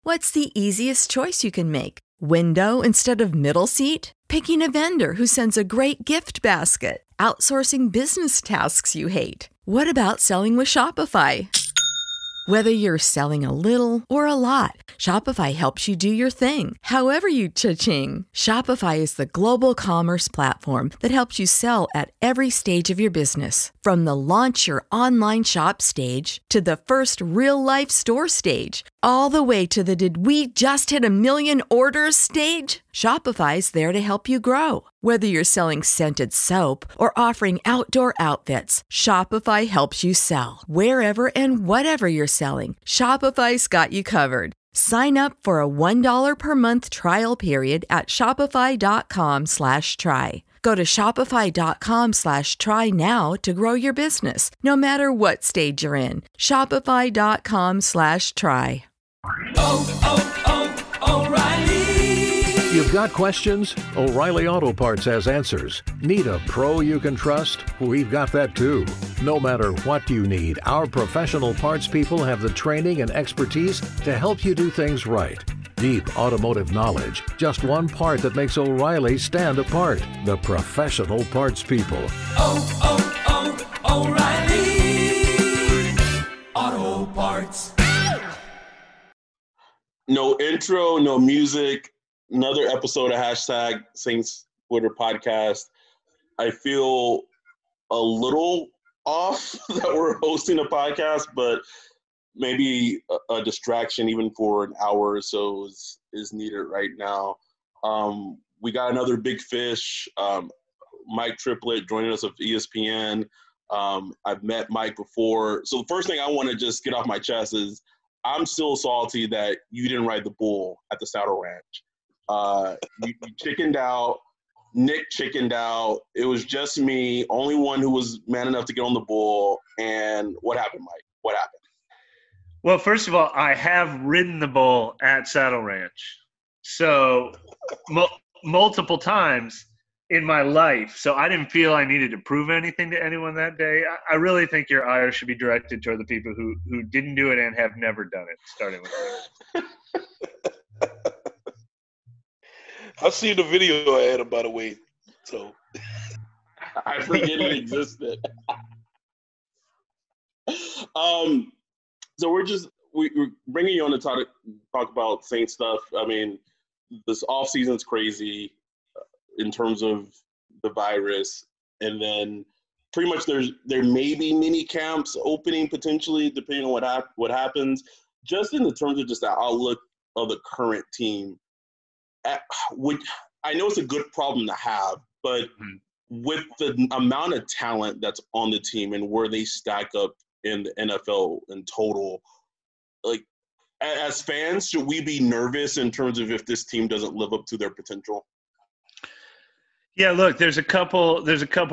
What's the easiest choice you can make? Window instead of middle seat? Picking a vendor who sends a great gift basket? Outsourcing business tasks you hate? What about selling with Shopify? Whether you're selling a little or a lot, Shopify helps you do your thing, however you cha-ching. Shopify is the global commerce platform that helps you sell at every stage of your business. From the launch your online shop stage to the first real-life store stage, all the way to the did we just hit a million orders stage. Shopify's there to help you grow. Whether you're selling scented soap or offering outdoor outfits, Shopify helps you sell. Wherever and whatever you're selling, Shopify's got you covered. Sign up for a $1 per month trial period at shopify.com/try. Go to shopify.com/try now to grow your business, no matter what stage you're in. Shopify.com/try. O'Reilly. You've got questions? O'Reilly Auto Parts has answers. Need a pro you can trust? We've got that too. No matter what you need, our professional parts people have the training and expertise to help you do things right. Deep automotive knowledge, just one part that makes O'Reilly stand apart. The professional parts people. O'Reilly Auto Parts. No intro, no music. Another episode of hashtag Saints Twitter podcast. I feel a little off that we're hosting a podcast, but maybe a distraction even for an hour or so is needed right now. We got another big fish, Mike Triplett, joining us of ESPN. I've met Mike before. So the first thing I want to just get off my chest is I'm still salty that you didn't ride the bull at the Saddle Ranch. You chickened out. Nick chickened out. It was just me, only one who was man enough to get on the bull. And what happened, Mike? What happened? Well, first of all, I have ridden the bull at Saddle Ranch. So multiple times in my life. So I didn't feel I needed to prove anything to anyone that day. I really think your ire should be directed toward the people who didn't do it and have never done it, starting with me. I've seen the video I had him, by the way. So I forget it existed. So we're bringing you on to talk about Saints stuff. I mean, this off season's crazy in terms of the virus, and then pretty much there may be mini camps opening potentially depending on what happens. Just in the terms of just the outlook of the current team, I know it's a good problem to have, but with the amount of talent that's on the team and where they stack up in the NFL in total, like as fans, should we be nervous in terms of if this team doesn't live up to their potential? Yeah, look, there's a couple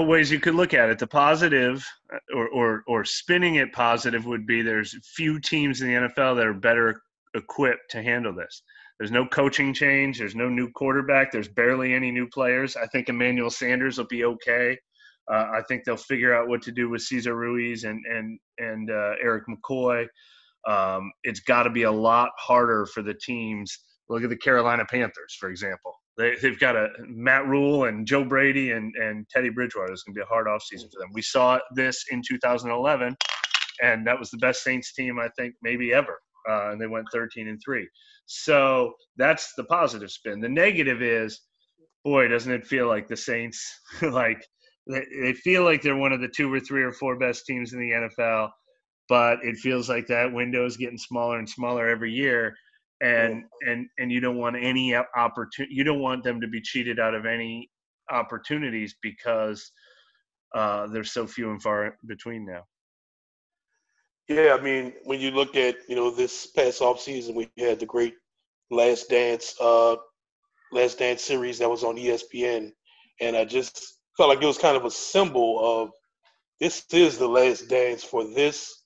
ways you could look at it. The positive or spinning it positive would be there's few teams in the NFL that are better equipped to handle this. There's no coaching change. There's no new quarterback. There's barely any new players. I think Emmanuel Sanders will be okay. I think they'll figure out what to do with Cesar Ruiz and Eric McCoy. It's got to be a lot harder for the teams. Look at the Carolina Panthers, for example. They've got Matt Rule and Joe Brady and Teddy Bridgewater. It's going to be a hard offseason for them. We saw this in 2011, and that was the best Saints team, I think, maybe ever. And they went 13-3. So that's the positive spin. The negative is, boy, doesn't it feel like the Saints, like they feel like they're one of the 2 or 3 or 4 best teams in the NFL, but it feels like that window is getting smaller and smaller every year. And you don't want any opportunity. You don't want them to be cheated out of any opportunities because there's so few and far between now. yeah, I mean, when you look at this past offseason, we had the great Last Dance series that was on ESPN, and I just felt like it was kind of a symbol of this is the last dance for this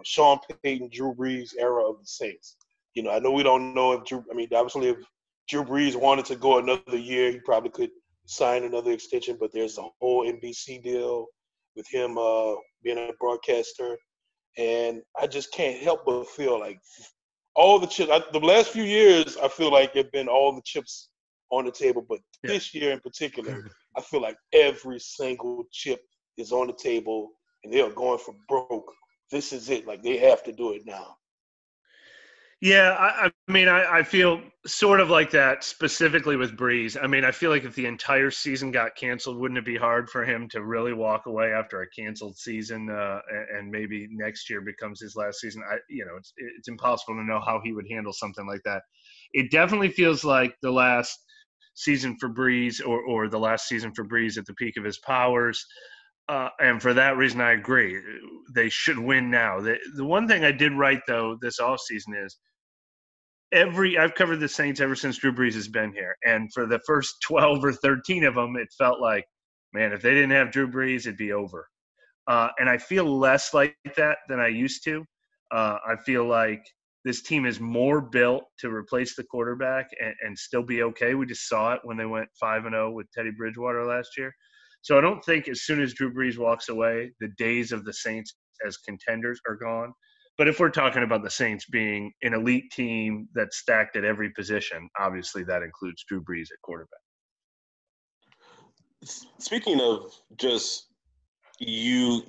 Sean Payton, Drew Brees era of the Saints. I know we don't know if obviously if Drew Brees wanted to go another year, he probably could sign another extension, but there's a whole NBC deal with him being a broadcaster. And I just can't help but feel like all the chips. The last few years, I feel like it's been all the chips on the table, but this year in particular, I feel like every single chip is on the table, and they are going for broke. This is it. Like, they have to do it now. Yeah, I mean, I feel sort of like that specifically with Breeze. I mean, I feel like if the entire season got canceled, wouldn't it be hard for him to really walk away after a canceled season, and maybe next year becomes his last season? It's impossible to know how he would handle something like that. It definitely feels like the last season for Breeze, or the last season for Breeze at the peak of his powers. And for that reason, I agree. They should win now. The one thing I did write, though, this offseason is I've covered the Saints ever since Drew Brees has been here. And for the first 12 or 13 of them, it felt like, man, if they didn't have Drew Brees, it'd be over. And I feel less like that than I used to. I feel like this team is more built to replace the quarterback and still be okay. We just saw it when they went 5-0 with Teddy Bridgewater last year. So I don't think as soon as Drew Brees walks away, the days of the Saints as contenders are gone. But if we're talking about the Saints being an elite team that's stacked at every position, obviously that includes Drew Brees at quarterback. Speaking of just you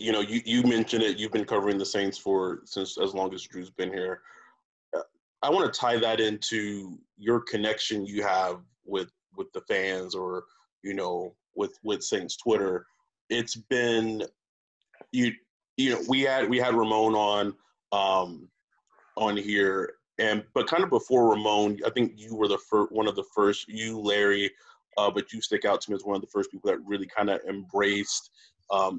mentioned it. You've been covering the Saints since as long as Drew's been here. I want to tie that into your connection you have with the fans, or with Saints Twitter. It's been we had Ramon on here, but kind of before Ramon, I think you were one of the first, you, Larry, but you stick out to me as one of the first people that really kind of embraced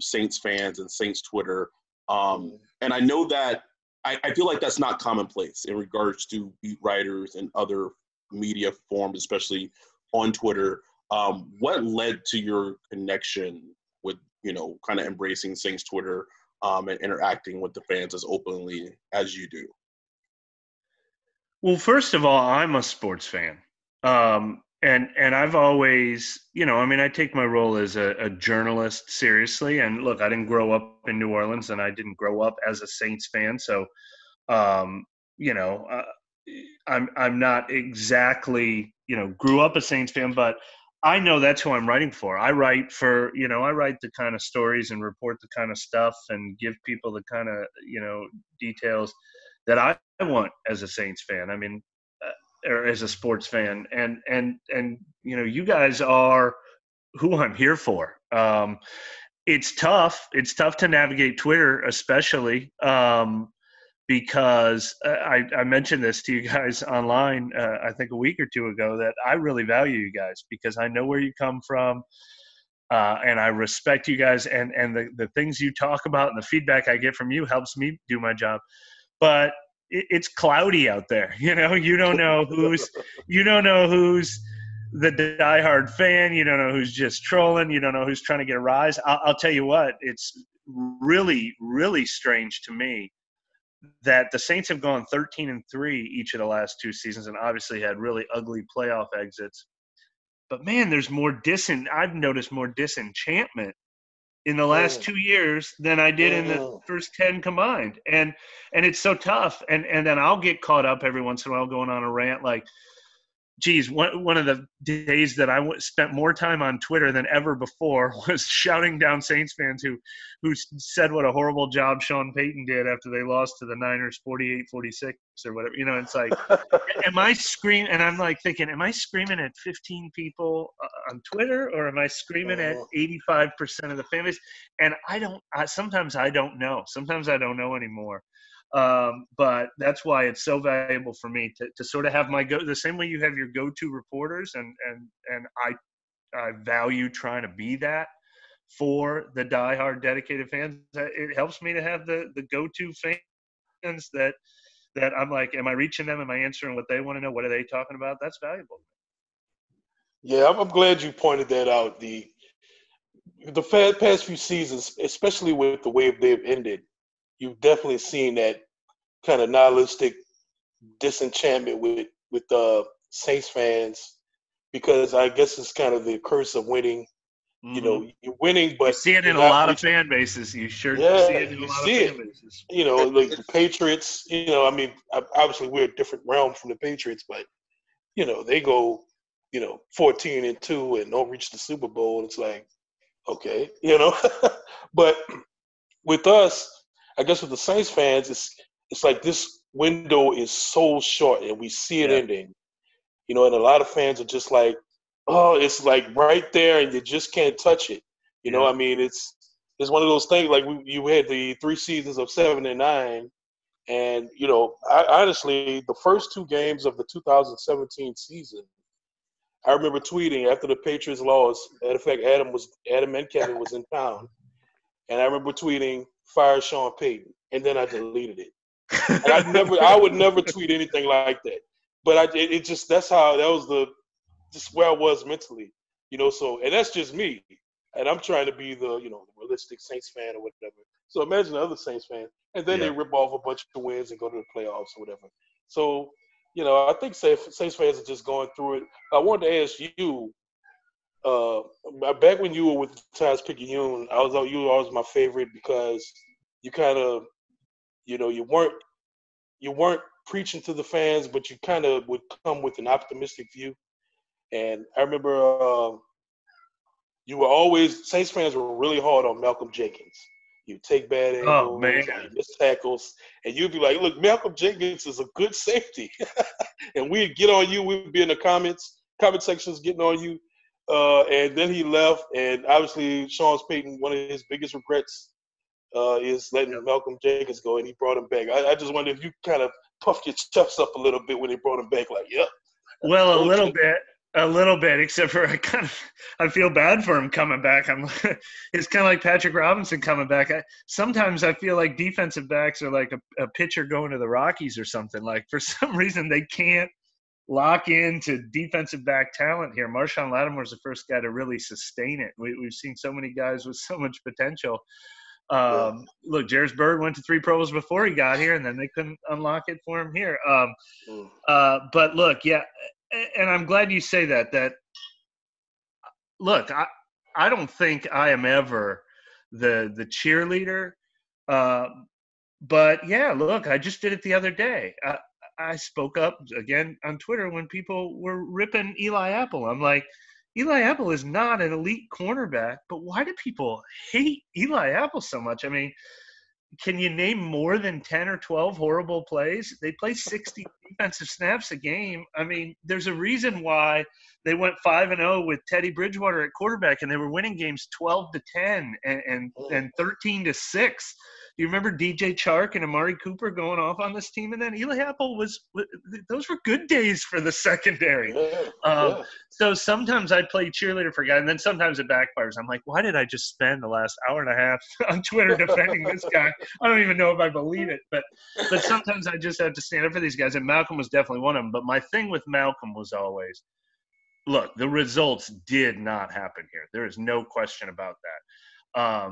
Saints fans and Saints Twitter. And I know that I feel like that's not commonplace in regards to beat writers and other media forms, especially on Twitter. What led to your connection with, kind of embracing Saints Twitter and interacting with the fans as openly as you do? Well, first of all, I'm a sports fan. And I've always, I take my role as a journalist seriously. And look, I didn't grow up in New Orleans, and I didn't grow up as a Saints fan. So, I'm not exactly, grew up a Saints fan, but I know that's who I'm writing for. I write the kind of stories and report the kind of stuff and give people the kind of, details that I want as a Saints fan. I mean, or as a sports fan, and you guys are who I'm here for. It's tough. It's tough to navigate Twitter, especially because I mentioned this to you guys online, I think a week or two ago, that I really value you guys because I know where you come from, and I respect you guys, and the things you talk about and the feedback I get from you helps me do my job. But it's cloudy out there. You don't know who's the diehard fan. You don't know who's just trolling. You don't know who's trying to get a rise. I'll tell you what, it's really, really strange to me that the Saints have gone 13-3 each of the last two seasons, and obviously had really ugly playoff exits. But man, I've noticed more disenchantment in the last 2 years than I did in the first 10 combined. And it's so tough. And then I'll get caught up every once in a while going on a rant like, geez, one of the days that I spent more time on Twitter than ever before was shouting down Saints fans who said what a horrible job Sean Payton did after they lost to the Niners 48-46 or whatever. It's like, am I screaming? And I'm like thinking, am I screaming at 15 people on Twitter, or am I screaming at 85% of the fan base? And sometimes I don't know. Sometimes I don't know anymore. But that's why it's so valuable for me to sort of have the same way you have your go-to reporters, and I value trying to be that for the diehard dedicated fans. It helps me to have the go-to fans that I'm like, am I reaching them? Am I answering what they want to know? What are they talking about? That's valuable. Yeah, I'm glad you pointed that out. The past few seasons, especially with the way they've ended, you've definitely seen that kind of nihilistic disenchantment with Saints fans, because I guess it's kind of the curse of winning You know, you're winning, but you see it in a lot of fan bases. You sure see it in a lot of fan bases. You know, like the Patriots. You know, I mean, obviously we're a different realm from the Patriots, but you know, they go, 14-2 and don't reach the Super Bowl. And it's like, okay, but with us, I guess with the Saints fans, it's like this window is so short and we see it ending, and a lot of fans are just like, oh, it's like right there and you just can't touch it. I mean, it's one of those things like you had the 3 seasons of 7 and 9, and I honestly the first 2 games of the 2017 season, I remember tweeting after the Patriots lost. Matter of fact, Adam and Kevin was in town, and I remember tweeting, "Fire Sean Payton," and then I deleted it. And I would never tweet anything like that. But that was just where I was mentally, So, and that's just me, and I'm trying to be the realistic Saints fan or whatever. So imagine the other Saints fan, and then they rip off a bunch of wins and go to the playoffs or whatever. So, I think Saints fans are just going through it. I wanted to ask you, back when you were with Taz-Picayune, you were always my favorite because you kind of, you weren't preaching to the fans, but you kind of would come with an optimistic view. And I remember Saints fans were really hard on Malcolm Jenkins. You take bad angles, you miss tackles, and you'd be like, look, Malcolm Jenkins is a good safety. And we'd get on you. We'd be in the comment sections getting on you. And then he left, and obviously Sean Payton, one of his biggest regrets is letting Malcolm Jenkins go, and he brought him back. I just wonder if you kind of puffed your chest up a little bit when they brought him back, like, yep. Well, a little bit, except for I feel bad for him coming back. It's kind of like Patrick Robinson coming back. Sometimes I feel like defensive backs are like a pitcher going to the Rockies or something. Like for some reason they can't lock into defensive back talent here. Marshawn Lattimore's the first guy to really sustain it. We've seen so many guys with so much potential. Look, Jairus Byrd went to 3 Pro Bowls before he got here, and then they couldn't unlock it for him here. But look, and I'm glad you say that look, I don't think I am ever the cheerleader. But yeah, look, I just did it the other day. I spoke up again on Twitter when people were ripping Eli Apple. I'm like, Eli Apple is not an elite cornerback, but why do people hate Eli Apple so much? I mean, can you name more than 10 or 12 horrible plays? They play 60 defensive snaps a game. I mean, there's a reason why they went 5-0 with Teddy Bridgewater at quarterback, and they were winning games 12-10 and 13-6. Do you remember DJ Chark and Amari Cooper going off on this team? And then Eli Apple those were good days for the secondary. So sometimes I play cheerleader for a guy, and then sometimes it backfires. I'm like, why did I just spend the last hour and a half on Twitter defending this guy? I don't even know if I believe it. But sometimes I just have to stand up for these guys, and Malcolm was definitely one of them. But my thing with Malcolm was always, look, the results did not happen here. There is no question about that.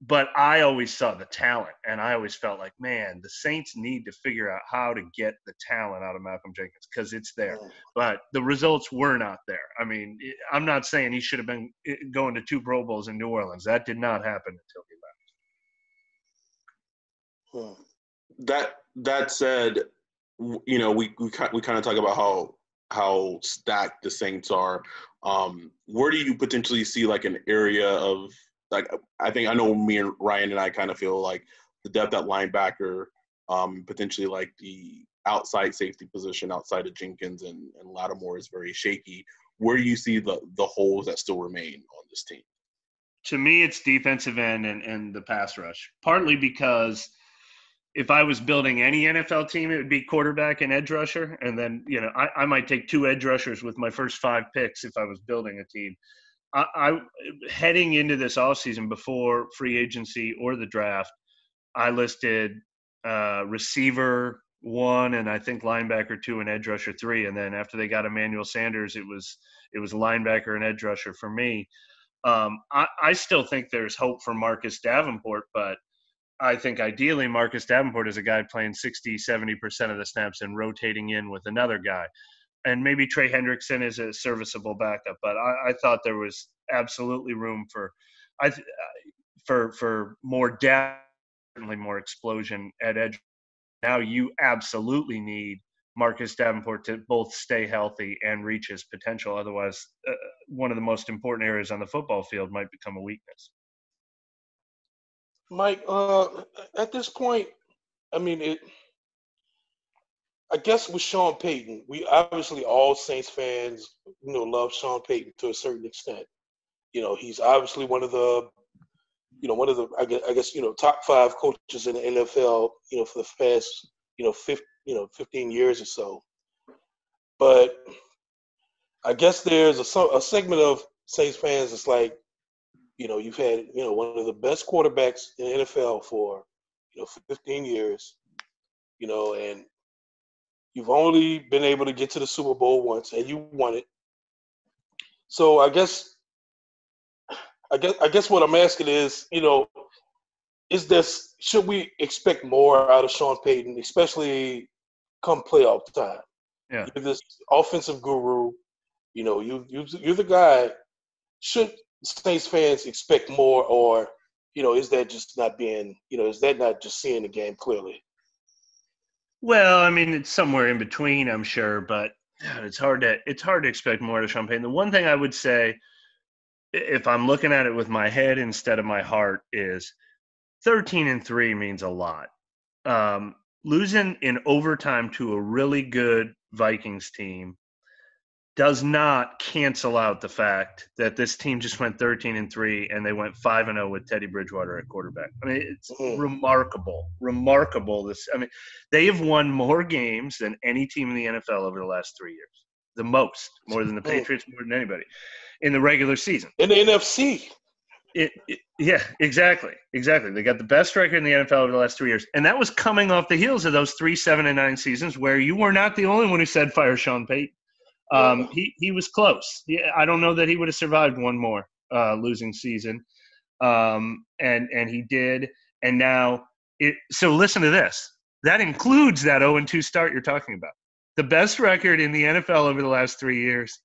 But I always saw the talent, and I always felt like, man, the Saints need to figure out how to get the talent out of Malcolm Jenkins because it's there. But the results were not there. I mean, I'm not saying he should have been going to 2 Pro Bowls in New Orleans. That did not happen until he left. That said, we kind of talk about how stacked the Saints are. Where do you potentially see like an area of, like, I know me and Ryan and I kind of feel like the depth at linebacker, potentially like the outside safety position outside of Jenkins and Lattimore is very shaky. Where do you see the holes that still remain on this team? To me, it's defensive end and the pass rush, partly because if I was building any NFL team, it would be quarterback and edge rusher. And then, I might take 2 edge rushers with my first 5 picks if I was building a team. I heading into this offseason before free agency or the draft, I listed receiver 1 and I think linebacker 2 and edge rusher 3. And then after they got Emmanuel Sanders, it was linebacker and edge rusher for me. I still think there's hope for Marcus Davenport, but I think ideally Marcus Davenport is a guy playing 60-70% of the snaps and rotating in with another guy. And maybe Trey Hendrickson is a serviceable backup, but I thought there was absolutely room for for more depth, certainly more explosion at edge. Now you absolutely need Marcus Davenport to both stay healthy and reach his potential. Otherwise, one of the most important areas on the football field might become a weakness. Mike, at this point, I mean, I guess with Sean Payton, we obviously all Saints fans, love Sean Payton to a certain extent. He's obviously one of the I guess top 5 coaches in the NFL, for the past 15 years or so. But I guess there's a segment of Saints fans that's like, you've had one of the best quarterbacks in the NFL for 15 years, and you've only been able to get to the Super Bowl once, and you won it. So I guess what I'm asking is, should we expect more out of Sean Payton, especially come playoff time? Yeah. You're this offensive guru, you're the guy. Should Saints fans expect more, or is that just not being, is that not just seeing the game clearly? Well, I mean, it's somewhere in between, I'm sure, but it's hard to expect more out of Sean Payton. The one thing I would say, if I'm looking at it with my head instead of my heart, is 13-3 means a lot. Losing in overtime to a really good Vikings team does not cancel out the fact that this team just went 13-3 and they went 5-0 with Teddy Bridgewater at quarterback. I mean, it's remarkable. They have won more games than any team in the NFL over the last 3 years. The most, more than the Patriots, more than anybody in the regular season. In the NFC. Yeah, exactly. They got the best record in the NFL over the last 3 years. And that was coming off the heels of those 3 7-9 seasons where you were not the only one who said fire Sean Payton. He was close. I don't know that he would have survived one more losing season. And he did. And now so listen to this. That includes that 0-2 start you're talking about. The best record in the NFL over the last 3 years,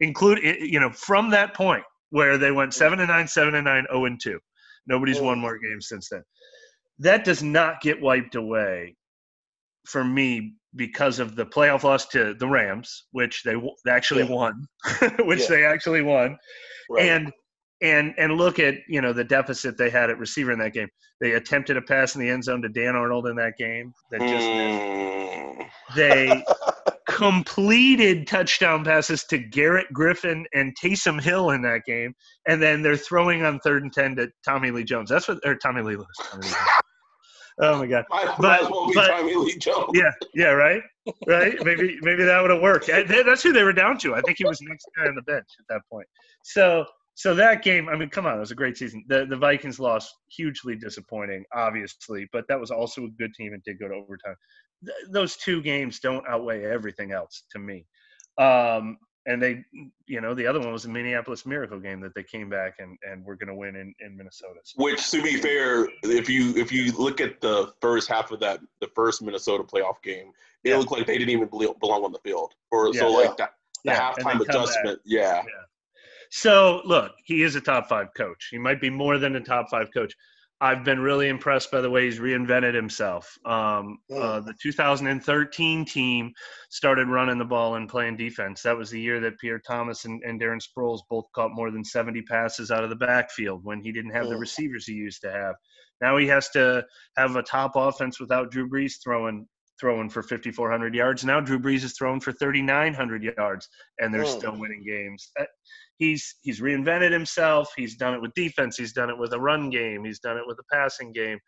from that point where they went 7-9, 7-9, 0-2. Nobody's won more games since then. That does not get wiped away for me because of the playoff loss to the Rams, which they actually won, they actually won. Right. And look at, the deficit they had at receiver in that game. They attempted a pass in the end zone to Dan Arnold in that game that just missed. They completed touchdown passes to Garrett Griffin and Taysom Hill in that game. And then they're throwing on 3rd and 10 to Tommy Lee Jones. Tommy Lee Lewis. Oh my God! But Tommy Lee Jones. Yeah, right. Maybe that would have worked. That's who they were down to. I think he was the next guy on the bench at that point. So that game, I mean, come on, it was a great season. The Vikings lost, hugely disappointing, obviously, but that was also a good team and did go to overtime. Those 2 games don't outweigh everything else to me. And they, the other one was a Minneapolis Miracle game that they came back and were going to win in Minnesota. Which, to be fair, if you look at the first half of the first Minnesota playoff game, it looked like they didn't even belong on the field. The halftime adjustment, yeah. So, look, he is a top 5 coach. He might be more than a top 5 coach. I've been really impressed by the way he's reinvented himself. The 2013 team started running the ball and playing defense. That was the year that Pierre Thomas and Darren Sproles both caught more than 70 passes out of the backfield when he didn't have the receivers he used to have. Now he has to have a top offense without Drew Brees throwing for 5,400 yards. Now Drew Brees is throwing for 3,900 yards, and they're still winning games. He's reinvented himself. He's done it with defense. He's done it with a run game. He's done it with a passing game.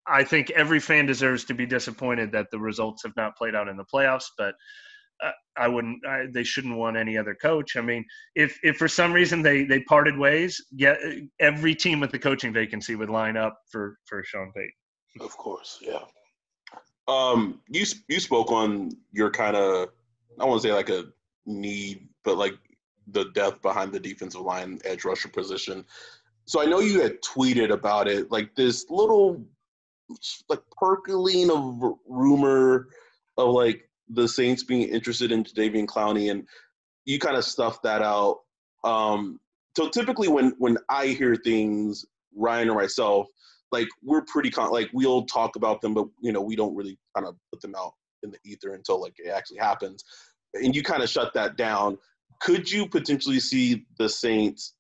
I think every fan deserves to be disappointed that the results have not played out in the playoffs, but they shouldn't want any other coach. I mean, if for some reason they parted ways, every team with the coaching vacancy would line up for Sean Payton. Of course, yeah. You spoke on your kind of, I won't say like a need, but like the depth behind the defensive line edge rusher position. So I know you had tweeted about it, like this little like percolating of rumor of like the Saints being interested in Jadeveon Clowney, and you kind of stuff that out. So typically when I hear things, Ryan or myself, like we're pretty like we'll talk about them, but we don't really kind of put them out in the ether until like it actually happens. And you kind of shut that down. Could you potentially see the Saints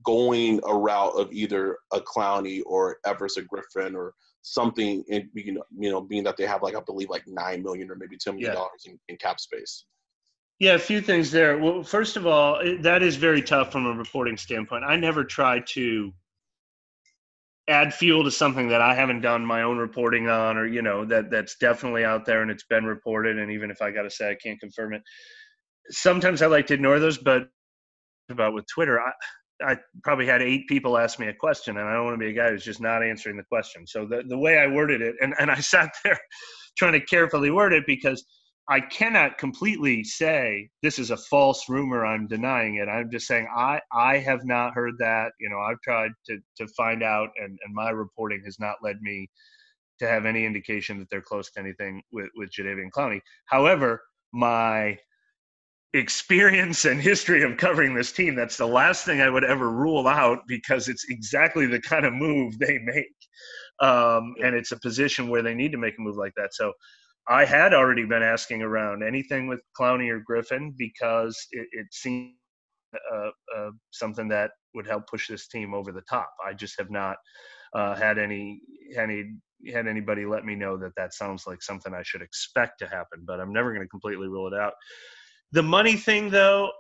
going a route of either a Clowney or Everson Griffin or something, in, being that they have like I believe like $9 million or maybe $10 million in cap space? Yeah, a few things there. Well, first of all, that is very tough from a reporting standpoint. I never try to add fuel to something that I haven't done my own reporting on, or that's definitely out there and it's been reported. And even if I got to say I can't confirm it, sometimes I like to ignore those. But about with Twitter, I probably had 8 people ask me a question, and I don't want to be a guy who's just not answering the question. So the way I worded it, and I sat there trying to carefully word it, because I cannot completely say this is a false rumor, I'm denying it. I'm just saying I have not heard that. I've tried to find out, and my reporting has not led me to have any indication that they're close to anything with Jadeveon Clowney. However, my experience and history of covering this team, that's the last thing I would ever rule out, because it's exactly the kind of move they make. And it's a position where they need to make a move like that. So I had already been asking around anything with Clowney or Griffin, because it seemed something that would help push this team over the top. I just have not had anybody let me know that sounds like something I should expect to happen, but I'm never going to completely rule it out. The money thing, though,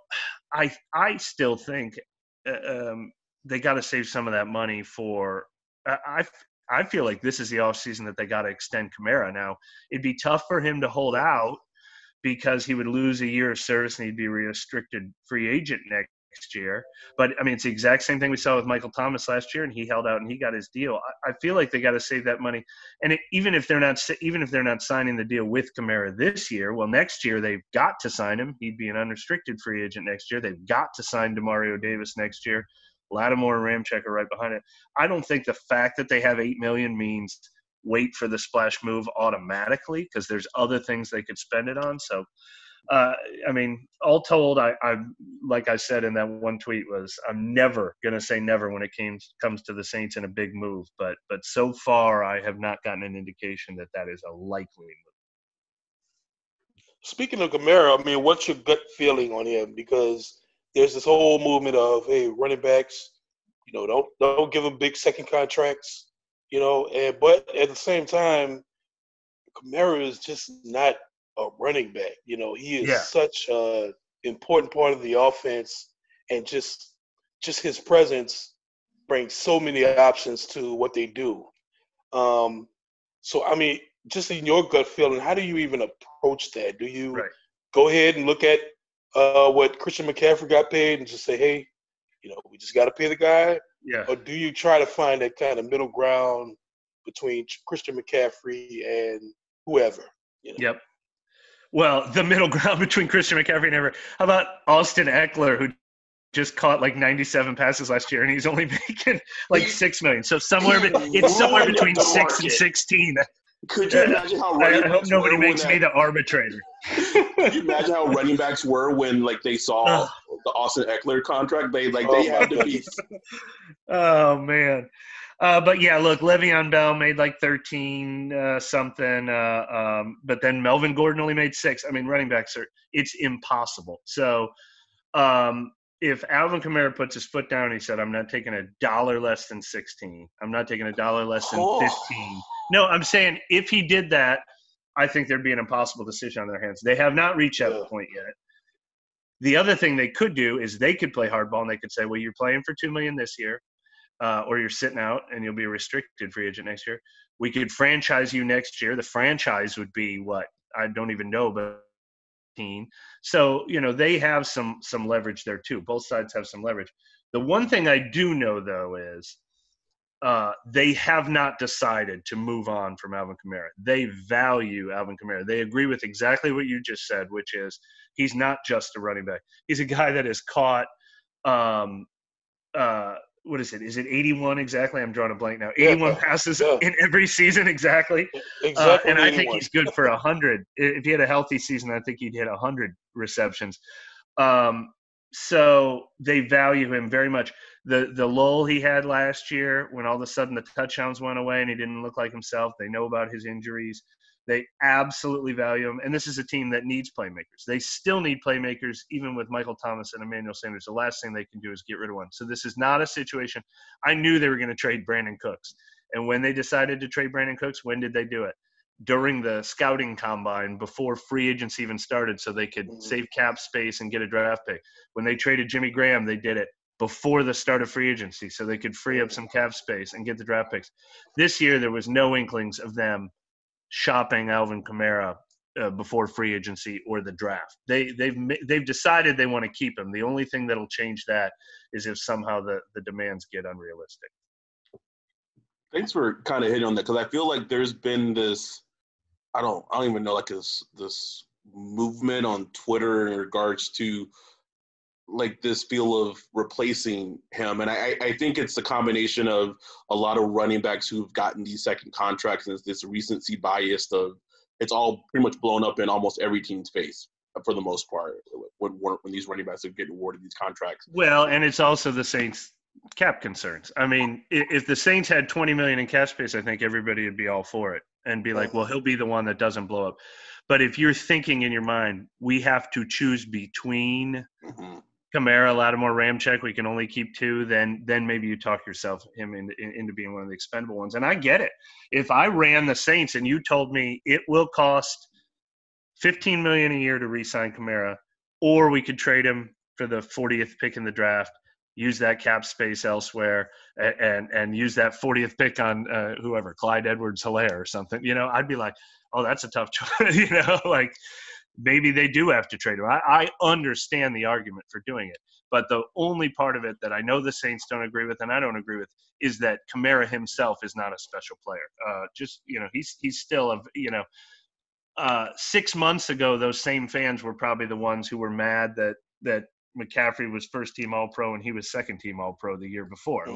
I still think they got to save some of that money for I feel like this is the offseason that they got to extend Kamara. Now, it'd be tough for him to hold out, because he would lose a year of service and he'd be a restricted free agent next year. But, I mean, it's the exact same thing we saw with Michael Thomas last year, and he held out and he got his deal. I feel like they got to save that money. And even if they're not signing the deal with Kamara this year, well, next year they've got to sign him. He'd be an unrestricted free agent next year. They've got to sign DeMario Davis next year. Lattimore and Ramczyk are right behind it. I don't think the fact that they have $8 million means wait for the splash move automatically, because there's other things they could spend it on. So, I mean, all told, I like I said in that one tweet, I'm never going to say never when it comes to the Saints in a big move. But so far, I have not gotten an indication that is a likely move. Speaking of Kamara, I mean, what's your gut feeling on him? Because there's this whole movement of, hey, running backs, don't give them big second contracts, but at the same time, Kamara is just not a running back. He is such an important part of the offense, and just his presence brings so many options to what they do. So, I mean, just in your gut feeling, how do you even approach that? Do you go ahead and look at what Christian McCaffrey got paid and just say, hey, we just got to pay the guy? Yeah. Or do you try to find that kind of middle ground between Christian McCaffrey and whoever? Yep. Well, the middle ground between Christian McCaffrey and ever. How about Austin Eckler, who just caught like 97 passes last year, and he's only making like $6 million. So somewhere between 6 and 16. Could you imagine how running I hope nobody makes me the arbitrator. Could you imagine how running backs were when they saw the Austin Eckler contract? They had to be. Oh man. But yeah, look, Le'Veon Bell made like 13 something, but then Melvin Gordon only made 6. I mean, running backs it's impossible. So if Alvin Kamara puts his foot down, he said, I'm not taking $1 less than 16. I'm not taking $1 less than 15. No, I'm saying if he did that, I think there'd be an impossible decision on their hands. They have not reached that point yet. The other thing they could do is they could play hardball, and they could say, well, you're playing for $2 million this year, or you're sitting out and you'll be a restricted free agent next year. We could franchise you next year. The franchise would be what? I don't even know, but so, they have some leverage there too. Both sides have some leverage. The one thing I do know, though, is they have not decided to move on from Alvin Kamara. They value Alvin Kamara. They agree with exactly what you just said, which is he's not just a running back. He's a guy that has caught what is it? Is it 81 exactly? I'm drawing a blank now. 81 passes in every season exactly. Exactly. And I think he's good for 100. If he had a healthy season, I think he'd hit 100 receptions. So they value him very much. The lull he had last year when all of a sudden the touchdowns went away and he didn't look like himself, they know about his injuries. They absolutely value him. And this is a team that needs playmakers. They still need playmakers, even with Michael Thomas and Emmanuel Sanders. The last thing they can do is get rid of one. So this is not a situation. I knew they were going to trade Brandon Cooks. And when they decided to trade Brandon Cooks, when did they do it? During the scouting combine before free agency even started so they could save cap space and get a draft pick. When they traded Jimmy Graham, they did it before the start of free agency so they could free up some cap space and get the draft picks. This year, there was no inklings of them shopping Alvin Kamara before free agency or the draft. They've decided they want to keep him. The only thing that'll change that is if somehow the demands get unrealistic. Thanks for kind of hitting on that, because I feel like there's been this, I don't even know, like this movement on Twitter in regards to like this feel of replacing him. And I think it's the combination of a lot of running backs who've gotten these second contracts and this recency bias of it's all pretty much blown up in almost every team's face for the most part when these running backs are getting awarded these contracts. Well, and it's also the Saints cap concerns. I mean, if the Saints had $20 million in cap space, I think everybody would be all for it and be like, well, he'll be the one that doesn't blow up. But if you're thinking in your mind, we have to choose between Kamara, Lattimore, Ramczyk, we can only keep two, then maybe you talk him into being one of the expendable ones. And I get it. If I ran the Saints and you told me it will cost $15 million a year to re-sign Kamara, or we could trade him for the 40th pick in the draft, use that cap space elsewhere, and use that 40th pick on whoever, Clyde Edwards-Helaire or something, I'd be like, oh, that's a tough choice, like maybe they do have to trade him. I understand the argument for doing it, but the only part of it that I know the Saints don't agree with and I don't agree with is that Kamara himself is not a special player. He's still 6 months ago, those same fans were probably the ones who were mad that McCaffrey was first-team All-Pro and he was second-team All-Pro the year before.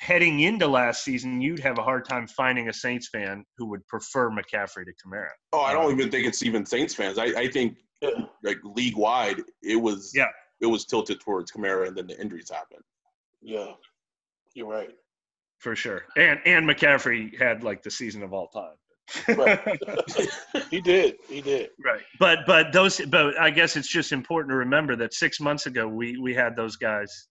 Heading into last season, you'd have a hard time finding a Saints fan who would prefer McCaffrey to Kamara. Oh, I don't even think it's even Saints fans. I think like league-wide, it was tilted towards Kamara, and then the injuries happened. Yeah, you're right. For sure. And McCaffrey had like the season of all time. Right. He did. Right. But I guess it's just important to remember that 6 months ago we had those guys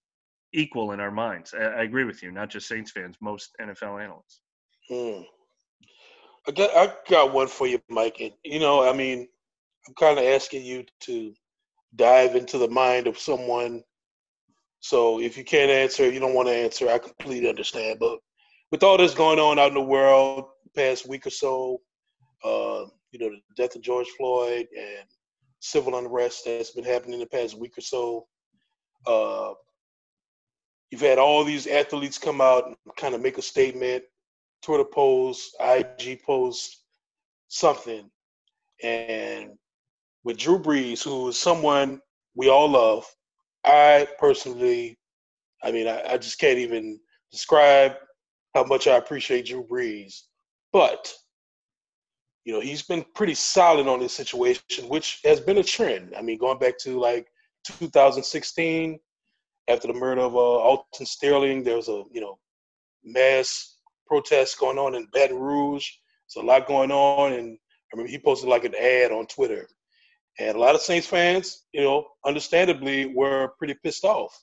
equal in our minds. I agree with you, not just Saints fans, most NFL analysts. I got one for you, Mike. And, I'm kind of asking you to dive into the mind of someone. So if you can't answer, you don't want to answer, I completely understand. But with all this going on out in the world the past week or so, the death of George Floyd and civil unrest that's been happening the past week or so, you've had all these athletes come out and kind of make a statement, Twitter post, IG post, something. And with Drew Brees, who is someone we all love, I personally, I just can't even describe how much I appreciate Drew Brees. But, he's been pretty solid on this situation, which has been a trend. Going back to like 2016, after the murder of Alton Sterling, there was a, mass protest going on in Baton Rouge. There's a lot going on. And I remember he posted like an ad on Twitter. And a lot of Saints fans, understandably were pretty pissed off.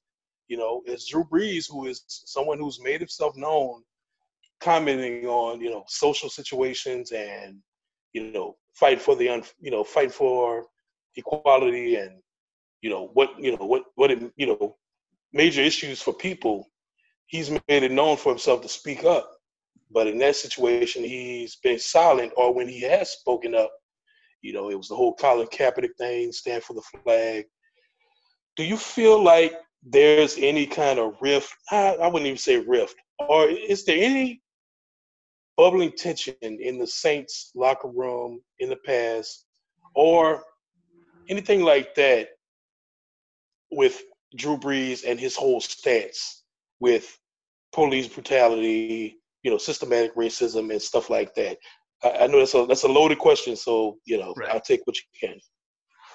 It's Drew Brees, who is someone who's made himself known, commenting on, social situations and, fight for equality and, major issues for people. He's made it known for himself to speak up. But in that situation, he's been silent, or when he has spoken up, it was the whole Colin Kaepernick thing, stand for the flag. Do you feel like there's any kind of rift? I wouldn't even say rift. Or is there any bubbling tension in the Saints locker room in the past, or anything like that with Drew Brees and his whole stance with police brutality, systematic racism and stuff like that? I know that's a loaded question, so right. I'll take what you can.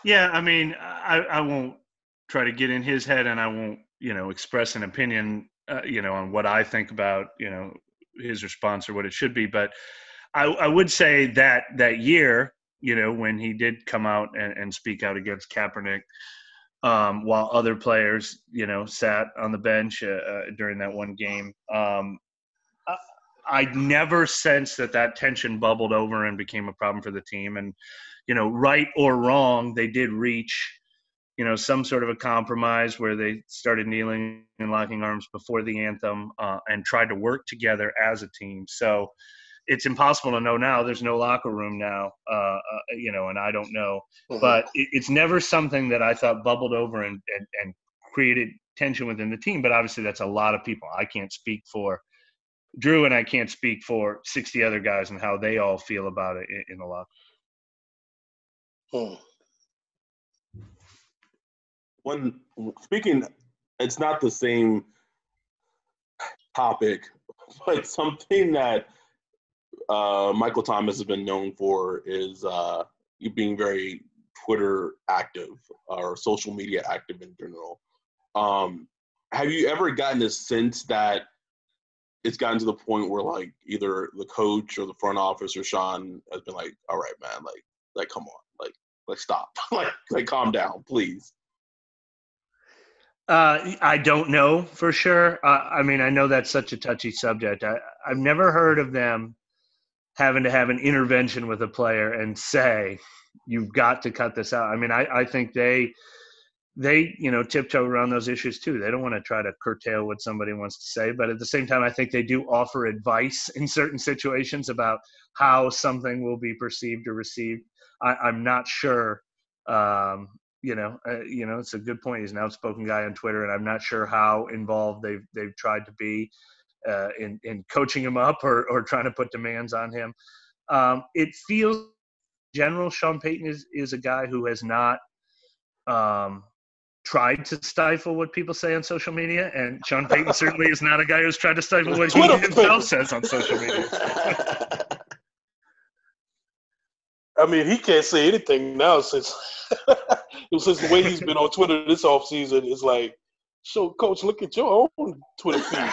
Yeah, I mean, I won't try to get in his head, and I won't, express an opinion, on what I think about, his response or what it should be. But I would say that year, when he did come out and speak out against Kaepernick, while other players, sat on the bench during that one game. I I never sensed that tension bubbled over and became a problem for the team. And, right or wrong, they did reach, some sort of a compromise where they started kneeling and locking arms before the anthem and tried to work together as a team. So it's impossible to know now. There's no locker room now, and I don't know. Mm-hmm. But it's never something that I thought bubbled over and created tension within the team. But obviously, that's a lot of people. I can't speak for Drew, and I can't speak for 60 other guys and how they all feel about it in the locker. Speaking, it's not the same topic, but something that Michael Thomas has been known for is being very Twitter active or social media active in general. Have you ever gotten a sense that it's gotten to the point where like either the coach or the front office or Sean has been like, all right, man, like come on, like stop, like calm down, please? I don't know for sure. I mean, I know that's such a touchy subject. I've never heard of them having to have an intervention with a player and say, you've got to cut this out. I mean, I think they tiptoe around those issues too. They don't want to try to curtail what somebody wants to say, but at the same time, I think they do offer advice in certain situations about how something will be perceived or received. I'm not sure. It's a good point. He's an outspoken guy on Twitter, and I'm not sure how involved they've tried to be in coaching him up or trying to put demands on him. It feels, in general, Sean Payton is a guy who has not tried to stifle what people say on social media, and Sean Payton certainly is not a guy who's tried to stifle what he himself says on social media. I mean, he can't say anything now since the way he's been on Twitter this offseason is like, so coach, look at your own Twitter feed.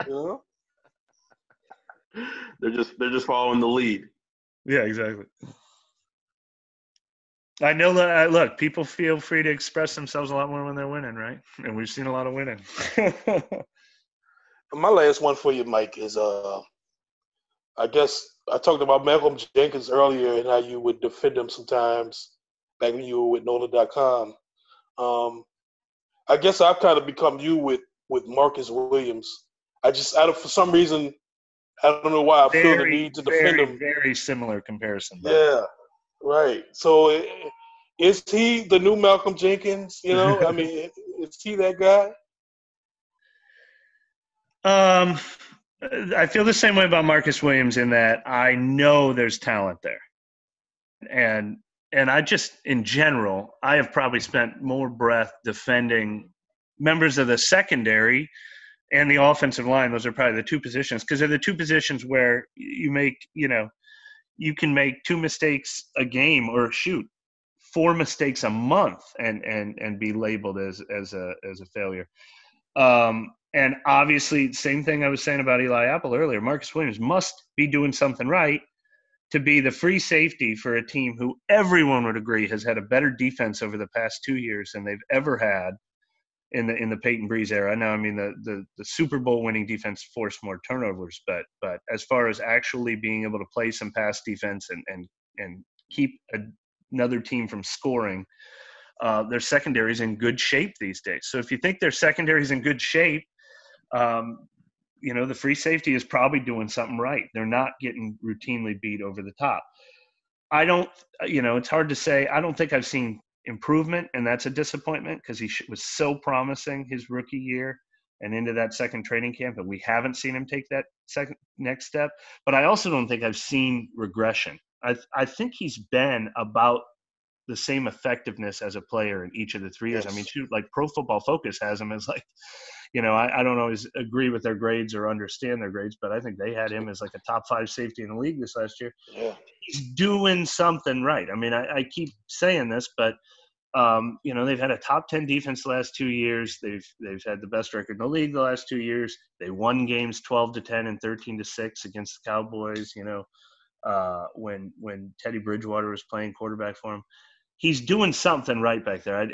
You know? They're just following the lead. Yeah, exactly. I know that. Look, people feel free to express themselves a lot more when they're winning, right? And we've seen a lot of winning. My last one for you, Mike, is I guess I talked about Malcolm Jenkins earlier and how you would defend him sometimes back when you were with NOLA.com. I guess I've kind of become you with Marcus Williams. For some reason, I don't know why I feel the need to defend him. Very similar comparison. Yeah, right. So is he the new Malcolm Jenkins? You know, I mean, is he that guy? I feel the same way about Marcus Williams in that I know there's talent there. And I just, in general, I have probably spent more breath defending members of the secondary and the offensive line. Those are probably the two positions, because they're the two positions where you can make 2 mistakes a game, or 4 mistakes a month and be labeled as a failure. And obviously, same thing I was saying about Eli Apple earlier, Marcus Williams must be doing something right to be the free safety for a team who everyone would agree has had a better defense over the past 2 years than they've ever had in the Peyton Breeze era. Now, I mean, the Super Bowl winning defense forced more turnovers, but as far as actually being able to play some pass defense and keep another team from scoring, their secondary is in good shape these days. So if you think their secondary is in good shape, the free safety is probably doing something right. They're not getting routinely beat over the top. I don't, it's hard to say. I don't think I've seen improvement, and that's a disappointment because he was so promising his rookie year and into that second training camp, and we haven't seen him take that next step. But I also don't think I've seen regression. I think he's been about the same effectiveness as a player in each of the 3 years. Yes. I mean, like Pro Football Focus has him as like, I don't always agree with their grades or understand their grades, but I think they had him as like a top 5 safety in the league this last year. Yeah. He's doing something right. I mean, I keep saying this, but they've had a top 10 defense the last 2 years. They've had the best record in the league the last 2 years. They won games 12-10 and 13-6 against the Cowboys. When Teddy Bridgewater was playing quarterback for him, he's doing something right back there.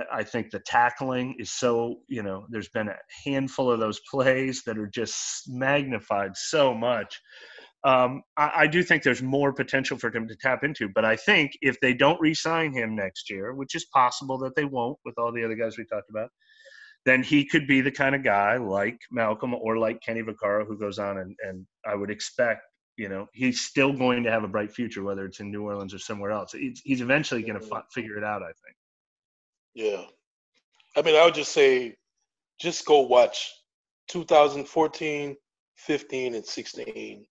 I think the tackling is so. There's been a handful of those plays that are just magnified so much. I do think there's more potential for him to tap into, but I think if they don't re-sign him next year, which is possible that they won't with all the other guys we talked about, then he could be the kind of guy like Malcolm or like Kenny Vaccaro who goes on and I would expect, he's still going to have a bright future, whether it's in New Orleans or somewhere else. He's eventually going to figure it out, I think. Yeah. I mean, I would just say, just go watch 2014, 15, and 16.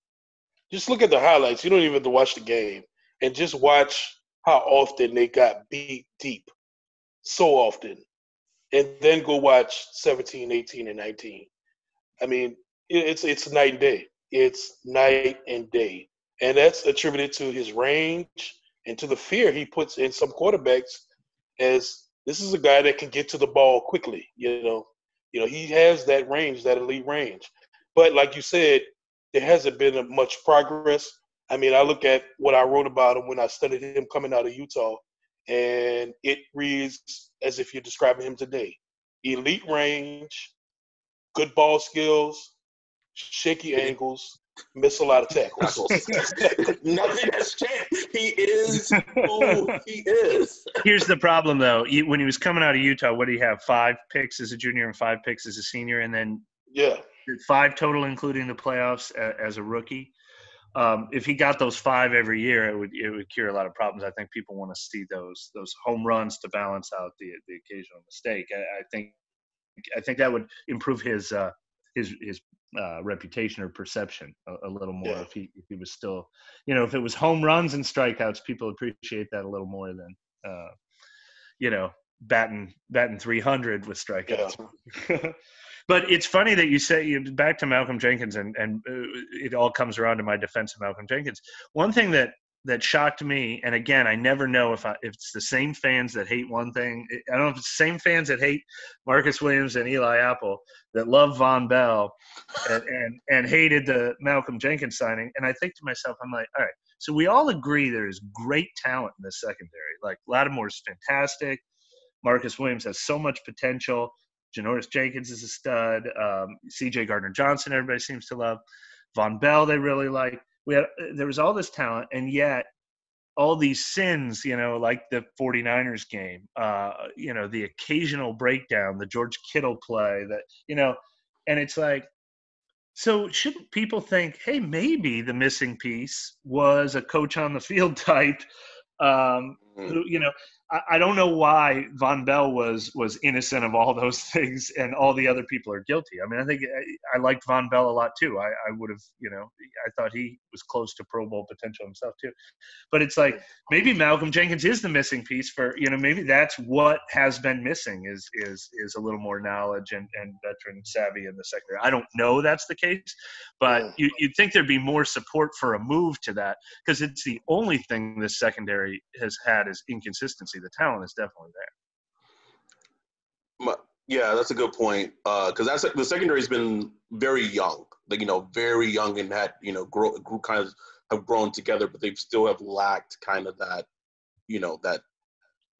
Just look at the highlights. You don't even have to watch the game. And just watch how often they got beat deep. So often. And then go watch 17, 18, and 19. I mean, it's night and day. It's night and day. And that's attributed to his range and to the fear he puts in some quarterbacks, as this is a guy that can get to the ball quickly. He has that range, that elite range. But like you said, there hasn't been much progress. I mean, I look at what I wrote about him when I studied him coming out of Utah, and it reads as if you're describing him today. Elite range, good ball skills, shaky angles, miss a lot of tackles. Nothing has changed. He is who he is. Here's the problem, though. When he was coming out of Utah, what did he have? 5 picks as a junior and 5 picks as a senior, and then 5 total, including the playoffs as a rookie. If he got those 5 every year, it would cure a lot of problems. I think people want to see those home runs to balance out the occasional mistake. I think that would improve his reputation or perception a little more if he was still, if it was home runs and strikeouts, people appreciate that a little more than batting 300 with strikeouts. Yeah. But it's funny that you say, back to Malcolm Jenkins, and it all comes around to my defense of Malcolm Jenkins. One thing that shocked me, and again, I never know if it's the same fans that hate one thing. I don't know if it's the same fans that hate Marcus Williams and Eli Apple that love Von Bell and hated the Malcolm Jenkins signing. And I think to myself, I'm like, all right, so we all agree there is great talent in the secondary. Like, Lattimore's fantastic. Marcus Williams has so much potential. Janoris Jenkins is a stud. C.J. Gardner-Johnson, everybody seems to love. Von Bell, they really like. There was all this talent, and yet all these sins, like the 49ers game, the occasional breakdown, the George Kittle play, and it's like, so shouldn't people think, hey, maybe the missing piece was a coach on the field type who, I don't know why Von Bell was innocent of all those things and all the other people are guilty. I mean, I think I liked Von Bell a lot too. I would have, I thought he was close to Pro Bowl potential himself too. But it's like, maybe Malcolm Jenkins is the missing piece for, maybe that's what has been missing is a little more knowledge and veteran savvy in the secondary. I don't know that's the case, but you'd think there'd be more support for a move to that, because it's the only thing this secondary has had is inconsistency. The talent is definitely there. Yeah, that's a good point. Because the secondary's been very young, very young, and had kind of have grown together, but they still have lacked kind of that,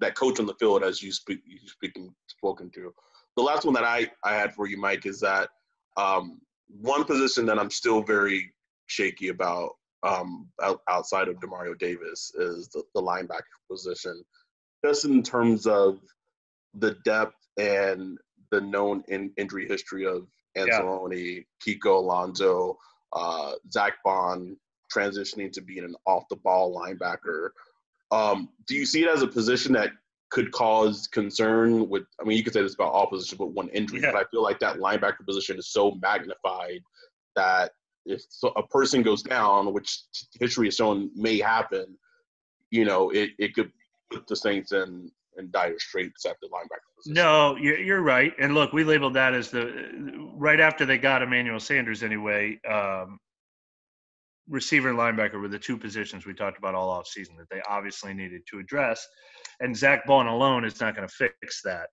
that coach on the field as you spoken to. The last one that I had for you, Mike, is that one position that I'm still very shaky about outside of Demario Davis is the linebacker position. Just in terms of the depth and the known injury history of Anzalone, Kiko Alonso, Zach Bond transitioning to being an off-the-ball linebacker. Do you see it as a position that could cause concern with – I mean, you could say this about all positions but one injury, but I feel like that linebacker position is so magnified that if a person goes down, which history has shown may happen, it could – put the Saints in in dire straits at the linebacker position. No, you're right. And look, we labeled that as right after they got Emmanuel Sanders anyway. Receiver and linebacker were the two positions we talked about all offseason that they obviously needed to address. And Zach Bond alone is not going to fix that.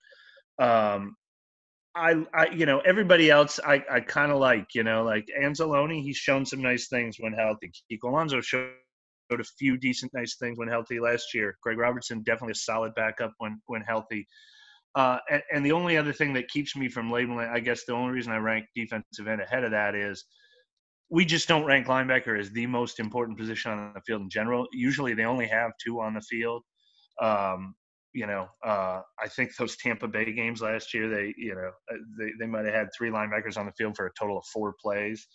Everybody else I kind of like Anzalone. He's shown some nice things when healthy. Kiko Alonso showed a few decent, nice things when healthy last year. Greg Robertson, definitely a solid backup when healthy. And the only other thing that keeps me from labeling, I guess the only reason I rank defensive end ahead of that is we just don't rank linebacker as the most important position on the field in general. Usually they only have two on the field. I think those Tampa Bay games last year, they might have had three linebackers on the field for a total of 4 plays.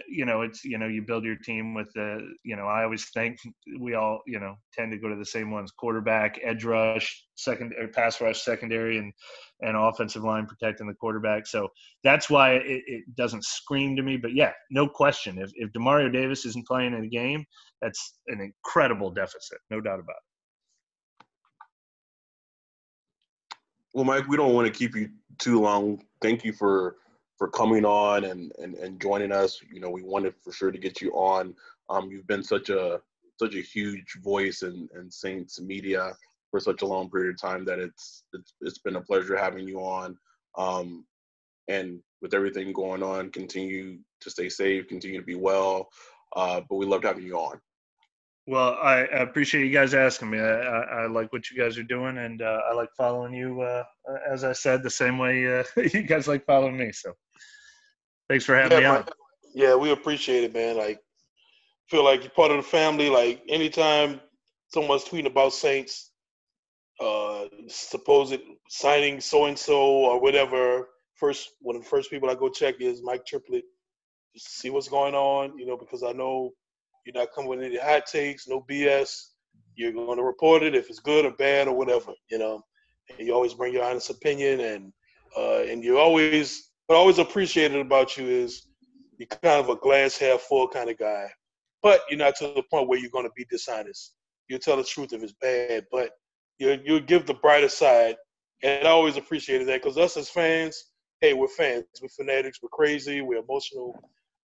You build your team with I always think we all, tend to go to the same ones: quarterback, edge rush, pass rush, secondary, and offensive line protecting the quarterback. So that's why it doesn't scream to me. But yeah, no question. If Demario Davis isn't playing in a game, that's an incredible deficit. No doubt about it. Well, Mike, we don't want to keep you too long. Thank you for coming on and joining us. We wanted for sure to get you on. You've been such a huge voice in Saints media for such a long period of time that it's been a pleasure having you on. And with everything going on, continue to stay safe, continue to be well. But we loved having you on. Well, I appreciate you guys asking me. I like what you guys are doing, and I like following you, as I said, the same way you guys like following me. So thanks for having me on. Yeah, we appreciate it, man. Like, feel like you're part of the family. Like, anytime someone's tweeting about Saints, supposed signing so-and-so or whatever, one of the first people I go check is Mike Triplett, just to see what's going on, because I know you're not coming with any hot takes, no BS. You're going to report it if it's good or bad or whatever, and you always bring your honest opinion, and you always – what I always appreciated about you is you're kind of a glass half full kind of guy, but you're not to the point where you're going to be dishonest. You'll tell the truth if it's bad, but you'll give the brighter side, and I always appreciated that because us as fans, hey, we're fans. We're fanatics. We're crazy. We're emotional.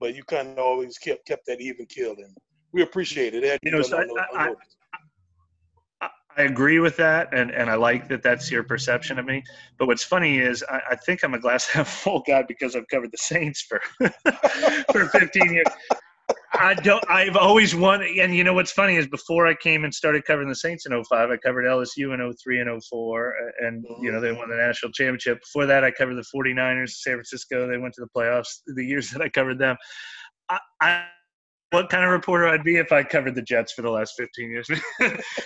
But you kind of always kept that even keel, and we appreciate it. I agree with that, and I like that that's your perception of me. But what's funny is I think I'm a glass half full guy because I've covered the Saints for 15 years. I've always wanted, and what's funny is before I came and started covering the Saints in 05, I covered LSU in 03 and 04, and, they won the national championship. Before that, I covered the 49ers, San Francisco. They went to the playoffs the years that I covered them. What kind of reporter I'd be if I covered the Jets for the last 15 years?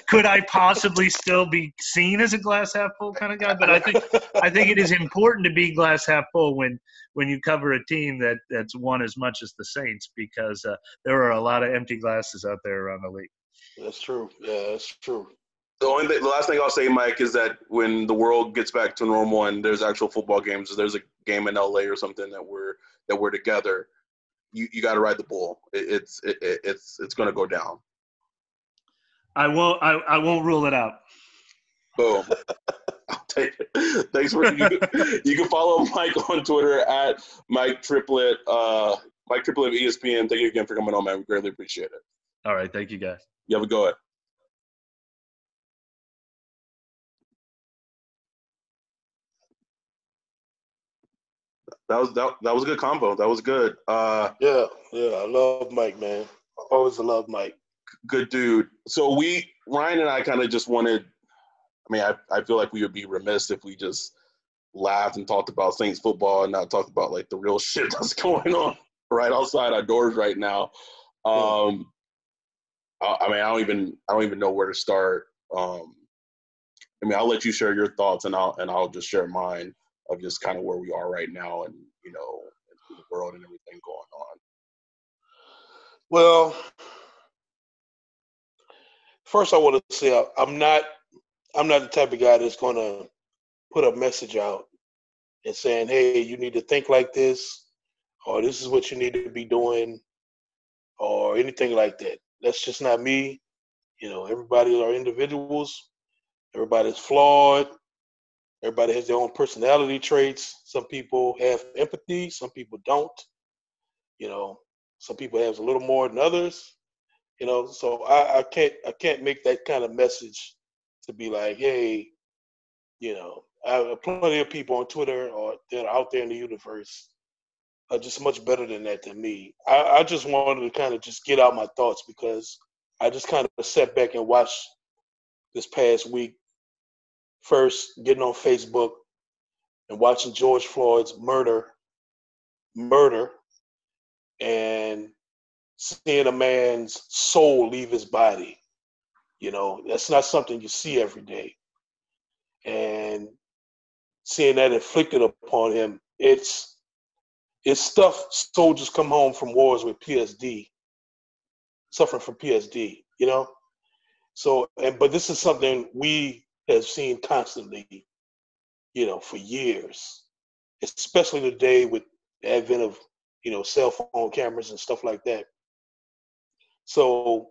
Could I possibly still be seen as a glass half full kind of guy? But I think it is important to be glass half full when you cover a team that's won as much as the Saints, because there are a lot of empty glasses out there around the league. That's true. Yeah, that's true. The last thing I'll say, Mike, is that when the world gets back to normal and there's actual football games, there's a game in LA or something that we're together, you got to ride the bull. It's going to go down. I won't rule it out. Boom. I'll take it. Thanks for you can follow Mike on Twitter at Mike Triplett. Mike Triplett of ESPN. Thank you again for coming on, man. We greatly appreciate it. All right, thank you guys. You have a go ahead. That was a good combo. That was good. Yeah. I love Mike, man. I always love Mike. Good dude. So Ryan and I kind of just wanted. I mean, I feel like we would be remiss if we just laughed and talked about Saints football and not talked about like the real shit that's going on right outside our doors right now. I mean, I don't even know where to start. I mean, I'll let you share your thoughts, and I'll just share mine of just kind of where we are right now, and the world and everything going on. Well, first I want to say I'm not the type of guy that's going to put a message out and saying, hey, you need to think like this, or this is what you need to be doing, or anything like that. That's just not me. Everybody are individuals. Everybody's flawed. Everybody has their own personality traits. Some people have empathy. Some people don't. You know, some people have a little more than others. You know, so I can't make that kind of message to be like, hey, you know, I have plenty of people on Twitter or that are out there in the universe are just much better than that than me. I just wanted to kind of just get out my thoughts because I just kind of sat back and watched this past week. First, getting on Facebook and watching George Floyd's murder, and seeing a man's soul leave his body. You know, that's not something you see every day. And seeing that inflicted upon him, it's stuff soldiers come home from wars with PSD, suffering from PSD, you know? So, but this is something we have seen constantly, you know, for years, especially today with the advent of, you know, cell phone cameras and stuff like that. So,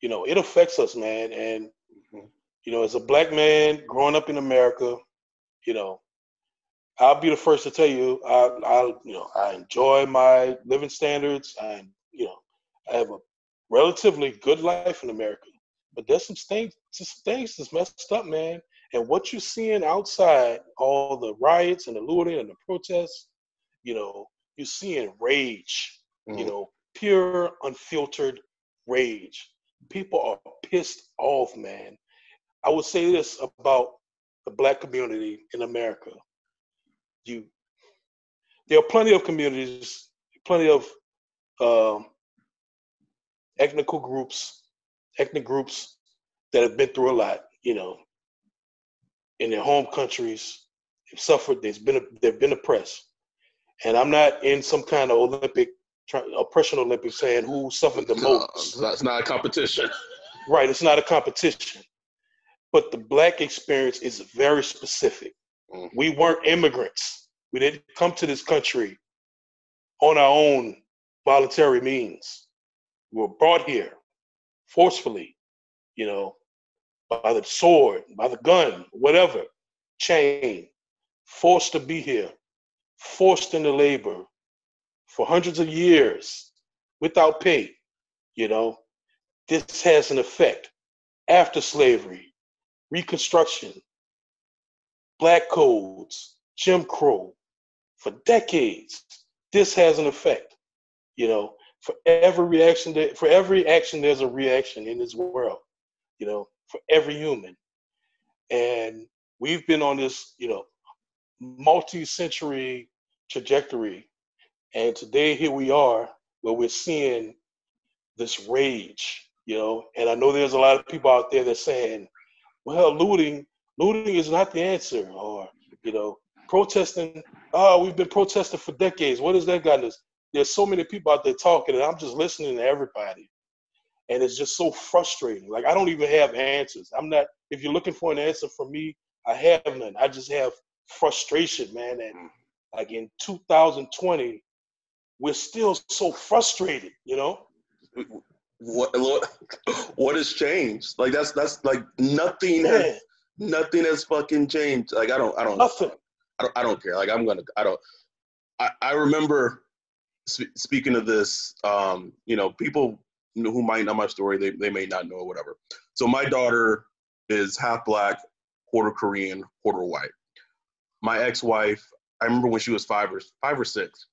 you know, it affects us, man. And, you know, as a black man growing up in America, you know, I'll be the first to tell you, I enjoy my living standards. I have a relatively good life in America, but there's some things that's messed up, man. And what you're seeing outside, all the riots and the looting and the protests, you know, you're seeing rage, you know, pure, unfiltered rage. People are pissed off, man. I would say this about the black community in America. There are plenty of communities, plenty of ethnic groups that have been through a lot, you know, in their home countries. They've suffered. They've been oppressed. And I'm not in some kind of oppression Olympics saying who suffered the most. That's not a competition. Right, it's not a competition. But the black experience is very specific. We weren't immigrants. We didn't come to this country on our own voluntary means. We were brought here forcefully, you know, by the sword, by the gun, whatever, chain, forced to be here, forced into labor for hundreds of years without pay, you know. This has an effect. After slavery, Reconstruction, Black codes, Jim Crow, for decades, this has an effect. You know, for every action, there's a reaction in this world. You know, for every human, and we've been on this, you know, multi-century trajectory, and today here we are, where we're seeing this rage. You know, and I know there's a lot of people out there that's saying, well, looting is not the answer, or, you know, protesting. Oh, we've been protesting for decades. What has that gotten us? There's so many people out there talking, and I'm just listening to everybody, and it's just so frustrating. Like, I don't even have answers. I'm not. If you're looking for an answer from me, I have none. I just have frustration, man. And like in 2020, we're still so frustrated. You know. What has changed? Like that's like nothing has fucking changed. Like I don't Nothing. I don't care. Like I remember speaking of this, you know, people who might know my story, they may not know, whatever. So my daughter is half black, quarter Korean, quarter white. My ex-wife, I remember when she was five or six,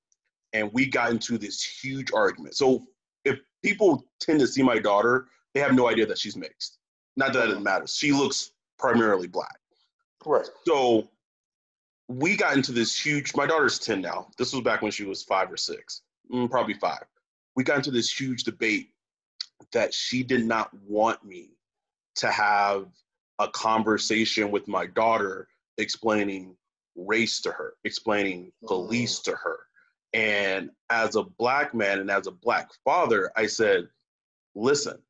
and we got into this huge argument. So if people tend to see my daughter, they have no idea that she's mixed. Not that it matters. She looks primarily black. Right. So we got into this huge, my daughter's 10 now. This was back when she was 5 or 6, probably 5. We got into this huge debate that she did not want me to have a conversation with my daughter explaining race to her, explaining police to her. And as a black man and as a black father, I said, listen,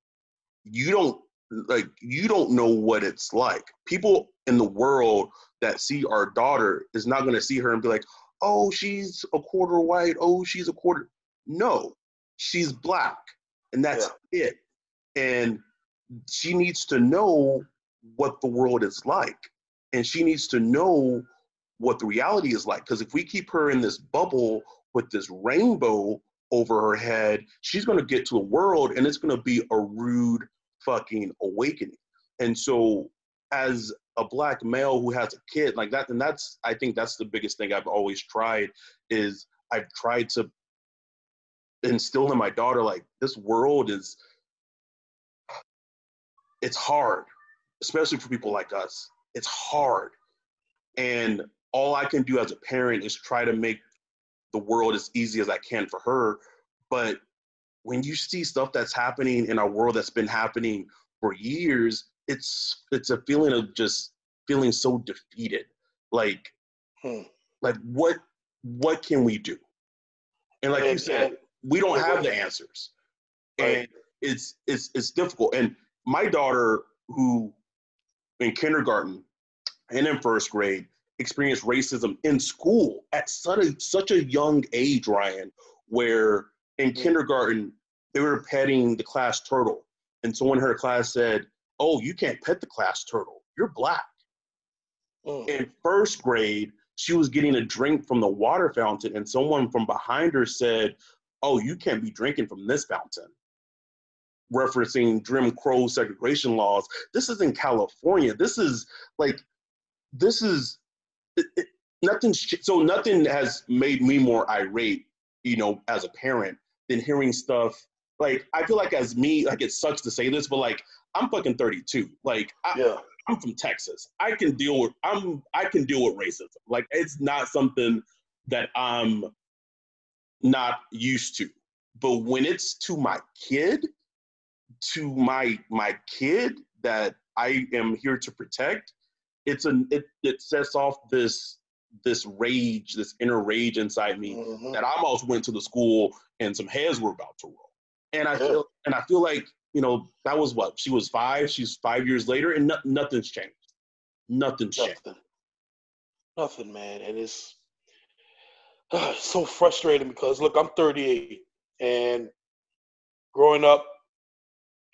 you don't know what it's like. People in the world that see our daughter is not going to see her and be like, oh, she's a quarter white. Oh, she's a quarter. No, she's black. And that's it. And she needs to know what the world is like. And she needs to know what the reality is like. Because if we keep her in this bubble with this rainbow over her head, she's going to get to the world and it's going to be a rude fucking awakening. And so as a Black male who has a kid like that, and I think that's the biggest thing I've always tried, is I've tried to instill in my daughter, like, this world it's hard, especially for people like us. It's hard. And all I can do as a parent is try to make the world as easy as I can for her. But when you see stuff that's happening in our world that's been happening for years, it's a feeling of just feeling so defeated. Like what can we do? And like you said, we don't have the answers. And it's difficult. And my daughter, who in kindergarten and in first grade experienced racism in school at such a young age, Ryan, where in kindergarten they were petting the class turtle. And someone in her class said, "Oh, you can't pet the class turtle. You're Black." In first grade, she was getting a drink from the water fountain, and someone from behind her said, "Oh, you can't be drinking from this fountain," referencing Jim Crow segregation laws. This is in California. Nothing has made me more irate, as a parent, than hearing stuff. Like, I feel like as me, like, it sucks to say this, but like, I'm fucking 32. Like, I'm from Texas. I can deal with racism. Like, it's not something that I'm not used to. But when it's to my kid, to my kid that I am here to protect, it sets off this rage, this inner rage inside me, that I almost went to the school and some heads were about to roll. And I feel like, that was what, she was 5. She's 5 years later, and nothing's changed. Nothing's changed. Nothing, man. And it's so frustrating because, look, I'm 38, and growing up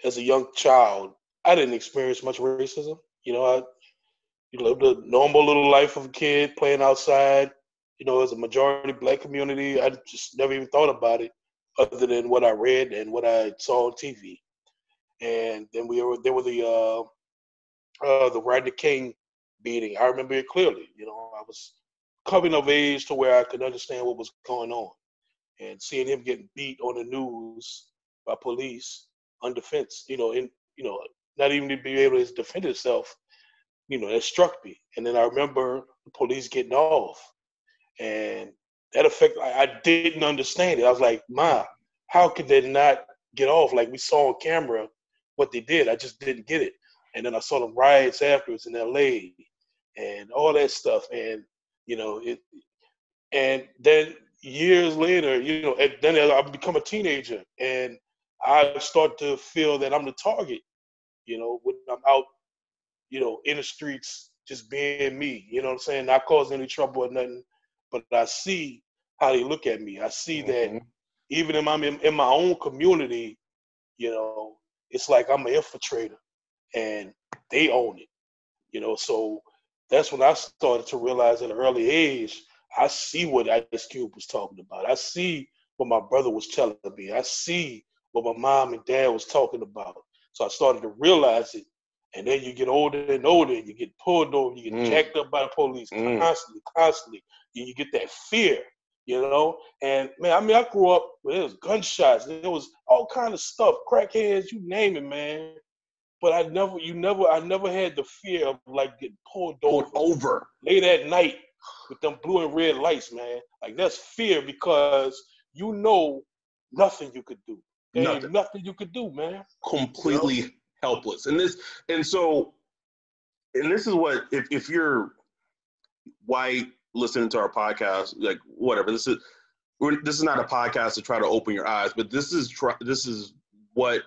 as a young child, I didn't experience much racism. I lived a normal little life of a kid playing outside. As a majority Black community, I just never even thought about it other than what I read and what I saw on TV. And then there were the Rodney King beating. I remember it clearly. I was coming of age to where I could understand what was going on, and seeing him getting beat on the news by police on defense. Not even to be able to defend himself. That struck me. And then I remember the police getting off, and that effect, I didn't understand it. I was like, "Ma, how could they not get off? Like, we saw on camera what they did. I just didn't get it." And then I saw the riots afterwards in LA and all that stuff. And, and then years later, and then I become a teenager, and I start to feel that I'm the target, when I'm out, in the streets, just being me, what I'm saying? Not causing any trouble or nothing, but I see how they look at me. I see that even if I'm in my own community, it's like I'm an infiltrator and they own it, so that's when I started to realize at an early age, I see what Ice Cube was talking about. I see what my brother was telling me. I see what my mom and dad was talking about. So I started to realize it. And then you get older and older, and you get pulled over, you get jacked up by the police constantly. You get that fear, And man, I grew up where there was gunshots, there was all kind of stuff, crackheads, you name it, man. But I never had the fear of like getting pulled over late at night with them blue and red lights, man. Like, that's fear because nothing you could do. There ain't nothing you could do, man. Completely helpless. And this is what, if you're white listening to our podcast, like, whatever, this is not a podcast to try to open your eyes, but this is what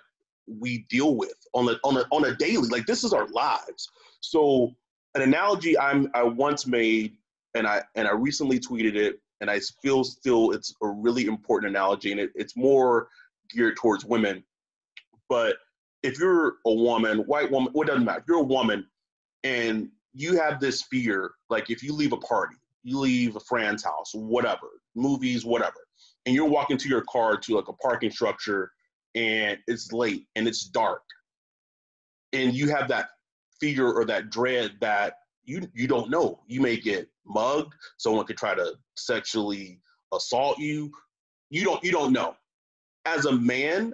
we deal with on a daily, like, this is our lives. So an analogy I once made, and I recently tweeted it, and I feel still it's a really important analogy, and it's more geared towards women. But if you're a woman, white woman, it doesn't matter. If you're a woman and you have this fear, like if you leave a party, you leave a friend's house, whatever, movies, whatever, and you're walking to your car to like a parking structure and it's late and it's dark, and you have that fear or that dread that you don't know. You may get mugged, someone could try to sexually assault you. You don't know. As a man,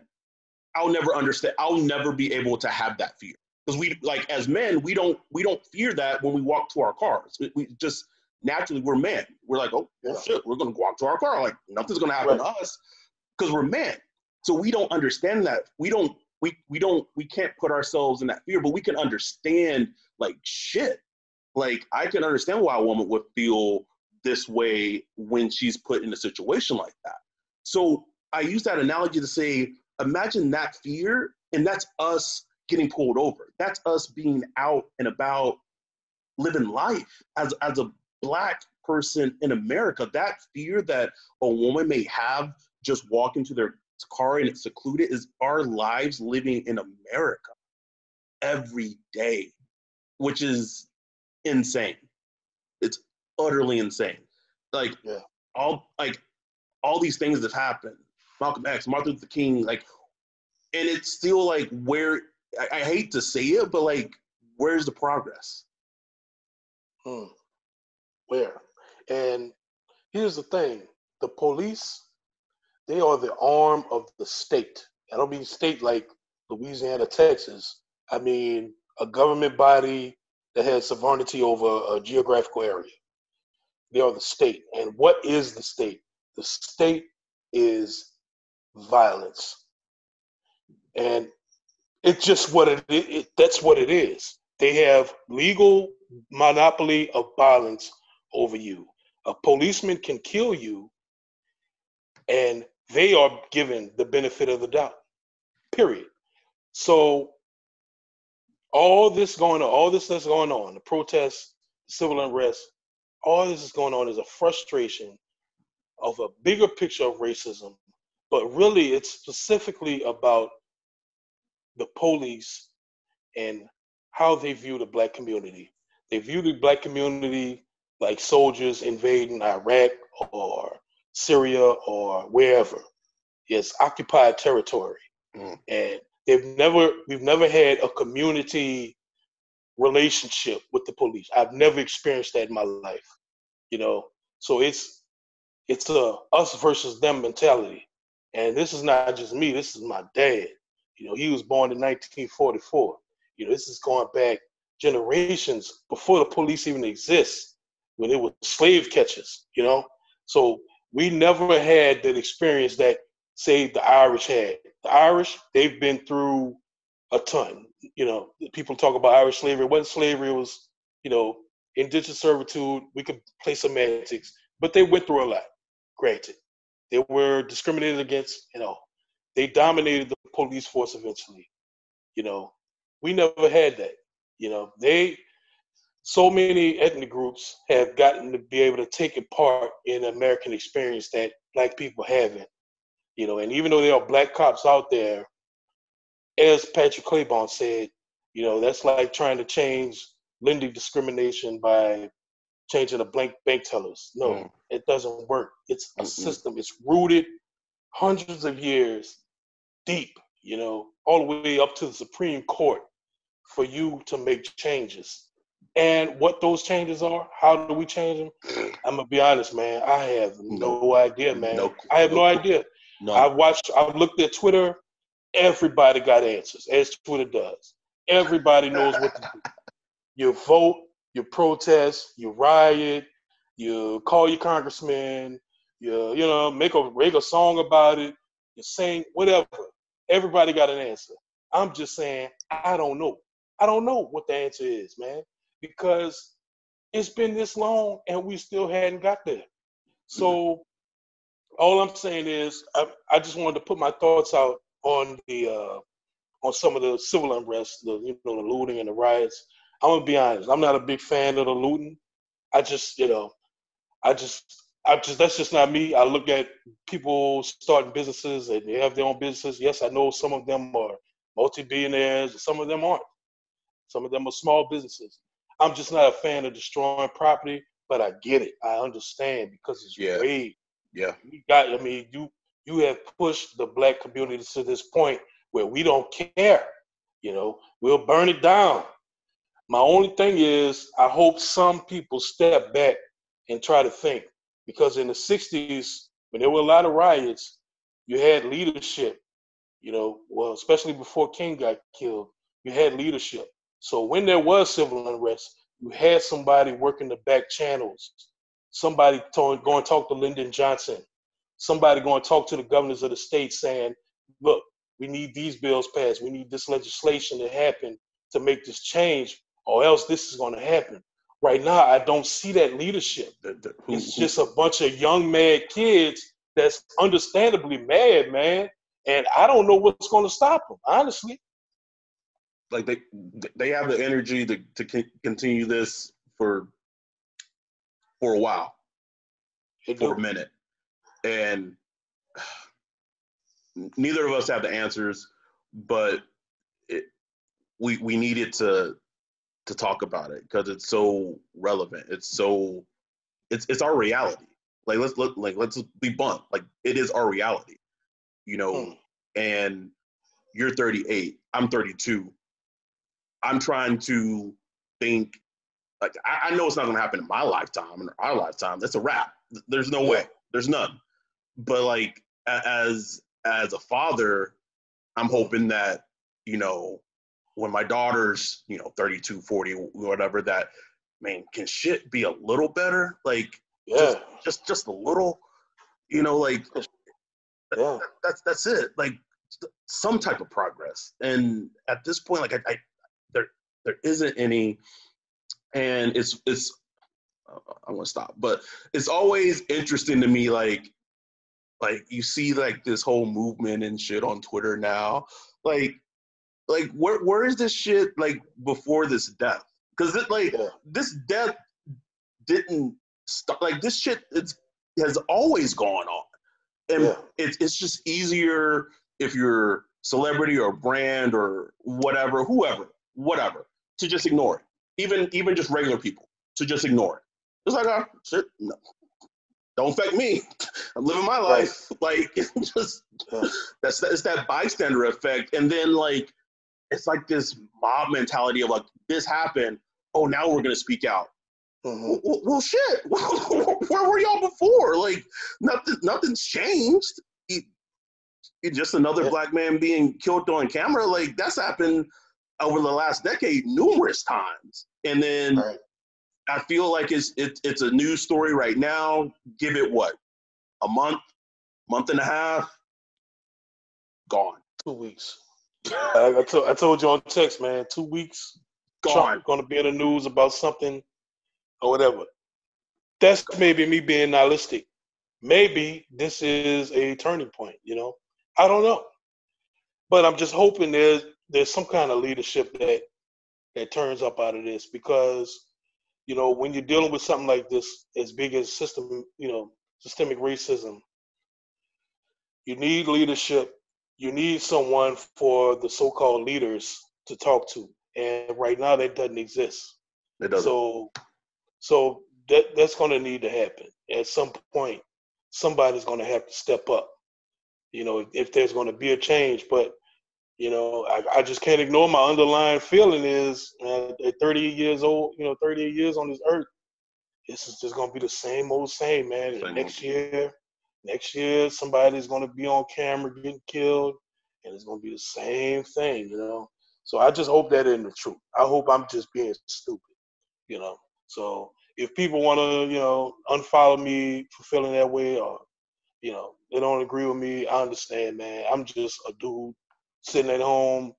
I'll never understand. I'll never be able to have that fear, because we, like, as men, we don't fear that when we walk to our cars. We just naturally, we're men. We're like, oh well, shit, we're gonna walk to our car. Like nothing's gonna happen to us because we're men. So we don't understand that. We can't put ourselves in that fear, but we can understand, like, shit. Like, I can understand why a woman would feel this way when she's put in a situation like that. So I use that analogy to say, imagine that fear, and that's us getting pulled over. That's us being out and about living life as a Black person in America. That fear that a woman may have just walking to their car and it's secluded is our lives living in America every day, which is insane. It's utterly insane. Like all these things that happened, Malcolm X, Martin Luther King, like, and it's still like, where, I hate to say it, but like, where's the progress? Where? And here's the thing: the police, they are the arm of the state. I don't mean state like Louisiana, Texas. I mean a government body that has sovereignty over a geographical area. They are the state. And what is the state? The state is violence. And it's just what that's what it is. They have legal monopoly of violence over you. A policeman can kill you, and they are given the benefit of the doubt, period. So all this that's going on, the protests, civil unrest, all this is going on is a frustration of a bigger picture of racism, but really it's specifically about the police and how they view the Black community. They view the Black community like soldiers invading Iraq or Syria or wherever. It's occupied territory. And we've never had a community relationship with the police. I've never experienced that in my life, So it's a us versus them mentality. And this is not just me, this is my dad. He was born in 1944. This is going back generations before the police even exist, when it was slave catchers, So we never had that experience that, say, the Irish had. The Irish, they've been through a ton. People talk about Irish slavery. It wasn't slavery, it was, indentured servitude. We could play semantics, but they went through a lot, granted. They were discriminated against, They dominated the police force eventually. We never had that. So many ethnic groups have gotten to be able to take a part in American experience that Black people haven't. And even though there are Black cops out there, as Patrick Claiborne said, that's like trying to change lending discrimination by changing the blank bank tellers. No, it doesn't work. It's a system. It's rooted hundreds of years deep, all the way up to the Supreme Court for you to make changes. And what those changes are, how do we change them? I'm going to be honest, man. I have no idea, man. I have no idea. I've looked at Twitter. Everybody got answers, as Twitter does. Everybody knows what to do. You vote, you protest, you riot, you call your congressman, you make a song about it, you sing, whatever. Everybody got an answer. I'm just saying, I don't know. I don't know what the answer is, man, because it's been this long and we still hadn't got there. So all I'm saying is, I just wanted to put my thoughts out on some of the civil unrest, the looting and the riots. I'm gonna be honest. I'm not a big fan of the looting. That's just not me. I look at people starting businesses and they have their own businesses. Yes, I know some of them are multi-billionaires. Some of them aren't. Some of them are small businesses. I'm just not a fan of destroying property, but I get it. I understand because it's way. Yeah. You have pushed the black community to this point where we don't care. We'll burn it down. My only thing is, I hope some people step back and try to think, because in the 60s, when there were a lot of riots, you had leadership, especially before King got killed, you had leadership. So when there was civil unrest, you had somebody working the back channels, somebody go and talk to Lyndon Johnson, somebody go and talk to the governors of the state saying, look, we need these bills passed. We need this legislation to happen to make this change, or else this is going to happen. Right now, I don't see that leadership. It's just a bunch of young, mad kids that's understandably mad, man. And I don't know what's going to stop them, honestly. Like they have the energy to continue this for a while, for a minute. And neither of us have the answers, but we needed to talk about it because it's so relevant. It's our reality. Like let's be blunt. Like it is our reality, And you're 38. I'm 32. I'm trying to think. Like I know it's not going to happen in my lifetime, in our lifetime. That's a wrap. There's no way. There's none. But like as a father, I'm hoping that when my daughter's 32, 40, whatever, that can shit be a little better? Like just a little, that's it. Like some type of progress. And at this point, like there isn't any, and it's I'm gonna stop, but it's always interesting to me, like you see like this whole movement and shit on Twitter now, like where is this shit like before this death? Because this death didn't start. Like this shit has always gone on, and it's just easier if you're celebrity or brand or whatever, whatever, to just ignore it. Even just regular people to just ignore it. It's like, shit, no, don't affect me. I'm living my life. Right. Like it's just it's that bystander effect, and then like it's like this mob mentality of like this happened. Oh, now we're gonna speak out. Mm-hmm. Well, shit. Where were y'all before? Like nothing's changed. Just another black man being killed on camera. Like that's happened over the last decade numerous times. And then I feel like it's a news story right now. Give it what? A month and a half, gone. 2 weeks. I told you on text, man. 2 weeks, gone. Trump going to be in the news about something or whatever. That's maybe me being nihilistic. Maybe this is a turning point. I don't know, but I'm just hoping there's some kind of leadership that turns up out of this, because when you're dealing with something like this as big as systemic racism, you need leadership. You need someone for the so-called leaders to talk to, and right now that doesn't exist. It doesn't. So that's going to need to happen at some point. Somebody's going to have to step up, if there's going to be a change. But I just can't ignore my underlying feeling is, at 38 years old, 38 years on this earth, this is just going to be the same old same, man. And next year, somebody's going to be on camera getting killed, and it's going to be the same thing, So I just hope that isn't the truth. I hope I'm just being stupid, So if people want to, unfollow me for feeling that way, or, they don't agree with me, I understand, man. I'm just a dude sitting at home.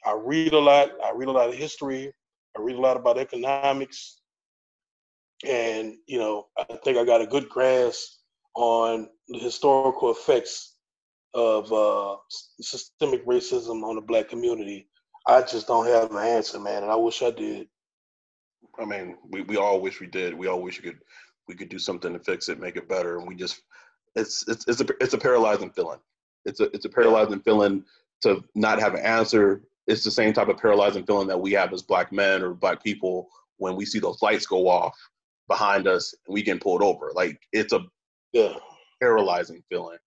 I read a lot. I read a lot of history. I read a lot about economics. And, I think I got a good grasp on the historical effects of systemic racism on the black community. I just don't have an answer, man, and I wish I did. I mean, we all wish we did. We all wish we could do something to fix it, make it better, and we just it's a paralyzing feeling. It's a paralyzing feeling to not have an answer. It's the same type of paralyzing feeling that we have as black men or black people, when we see those lights go off behind us and we get pulled over. Like, it's a paralyzing feeling.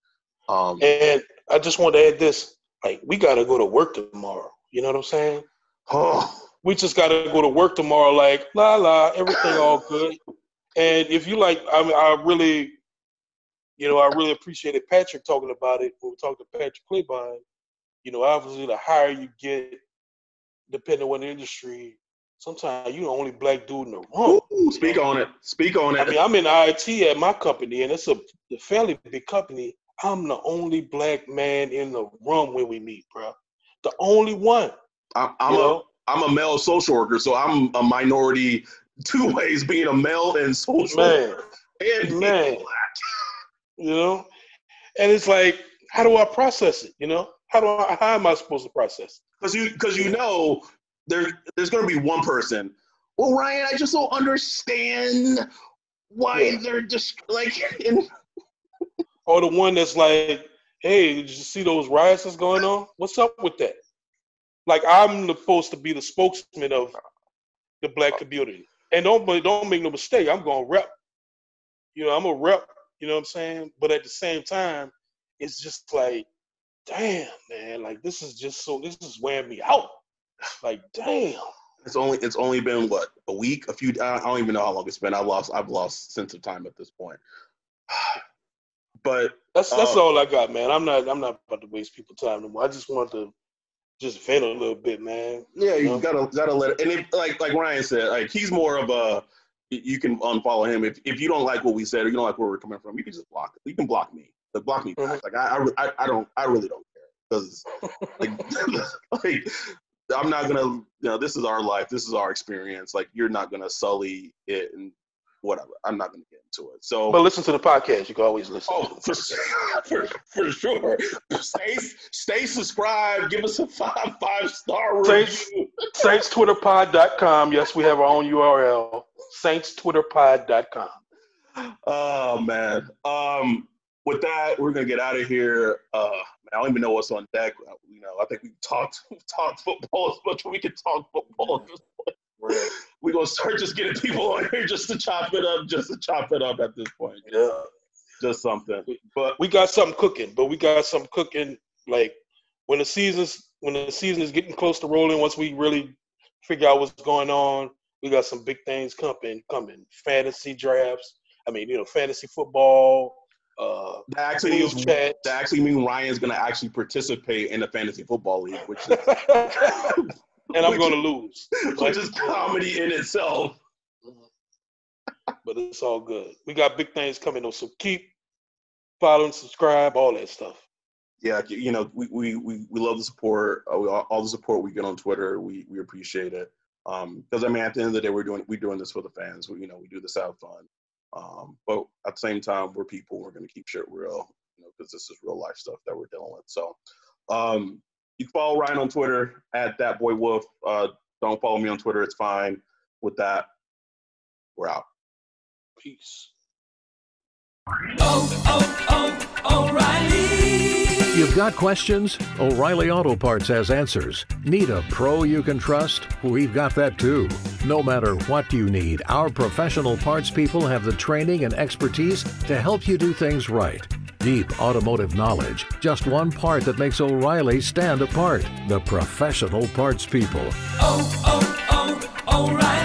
And I just want to add this. Like, we got to go to work tomorrow. You know what I'm saying? Oh, We just got to go to work tomorrow like, everything all good. And if you like, I really appreciated Patrick talking about it when we talked to Patrick Claiborne. Obviously, the higher you get, depending on what industry, sometimes you're the only black dude in the room. Ooh, speak on it. I mean, I'm in IT at my company, and it's a fairly big company. I'm the only black man in the room when we meet, bro. The only one. I'm a male social worker, so I'm a minority 2 ways, being a male and social worker and being black. And it's like, how do I process it? How am I supposed to process it? Because there's going to be one person. Well, Ryan, I just don't understand why they're just like. Or the one that's like, hey, did you see those riots that's going on? What's up with that? Like, I'm supposed to be the spokesman of the black community. And don't make no mistake, I'm going to rep. I'm a rep, you know what I'm saying? But at the same time, it's just like, damn, man, like, this is wearing me out. Like, damn. It's only been what, a week, a few. I don't even know how long it's been. I've lost sense of time at this point. But that's all I got, man. I'm not about to waste people's time no more. I just want to just vent a little bit, man. Yeah, you gotta let it. And if, like Ryan said, like, he's more of a. You can unfollow him if you don't like what we said or you don't like where we're coming from. You can just block. You can block me. Like, block me back. Like, I really don't care, because like I'm not gonna. This is our life. This is our experience. Like, you're not gonna sully it and whatever. I'm not gonna get into it. So, but listen to the podcast. You can always listen. Oh, for sure. Stay subscribed. Give us a 5-star review. SaintsTwitterPod.com. Yes, we have our own URL. SaintsTwitterPod.com. Oh man. With that, we're gonna get out of here. Man, I don't even know what's on deck. I think we've talked football as much as we can talk football at this point. Right. We're gonna start just getting people on here just to chop it up at this point. Yeah. Just something. But we got something cooking. Like, when the season is getting close to rolling, once we really figure out what's going on, we got some big things coming. Fantasy drafts. Fantasy football. That actually means Ryan's gonna actually participate in the fantasy football league, which is and I'm gonna lose. Which is comedy in itself. But it's all good. We got big things coming though, so keep following, subscribe, all that stuff. Yeah, we love the support. All the support we get on Twitter, we appreciate it. Because at the end of the day, we're doing this for the fans. We do this out of fun. But at the same time, we're people. We're going to keep shit real, because this is real life stuff that we're dealing with. So, you can follow Ryan on Twitter at ThatBoyWolf. Don't follow me on Twitter. It's fine. With that, we're out. Peace. O'Reilly. You've got questions? O'Reilly Auto Parts has answers. Need a pro you can trust? We've got that too. No matter what you need, our professional parts people have the training and expertise to help you do things right. Deep automotive knowledge. Just one part that makes O'Reilly stand apart. The professional parts people. O'Reilly.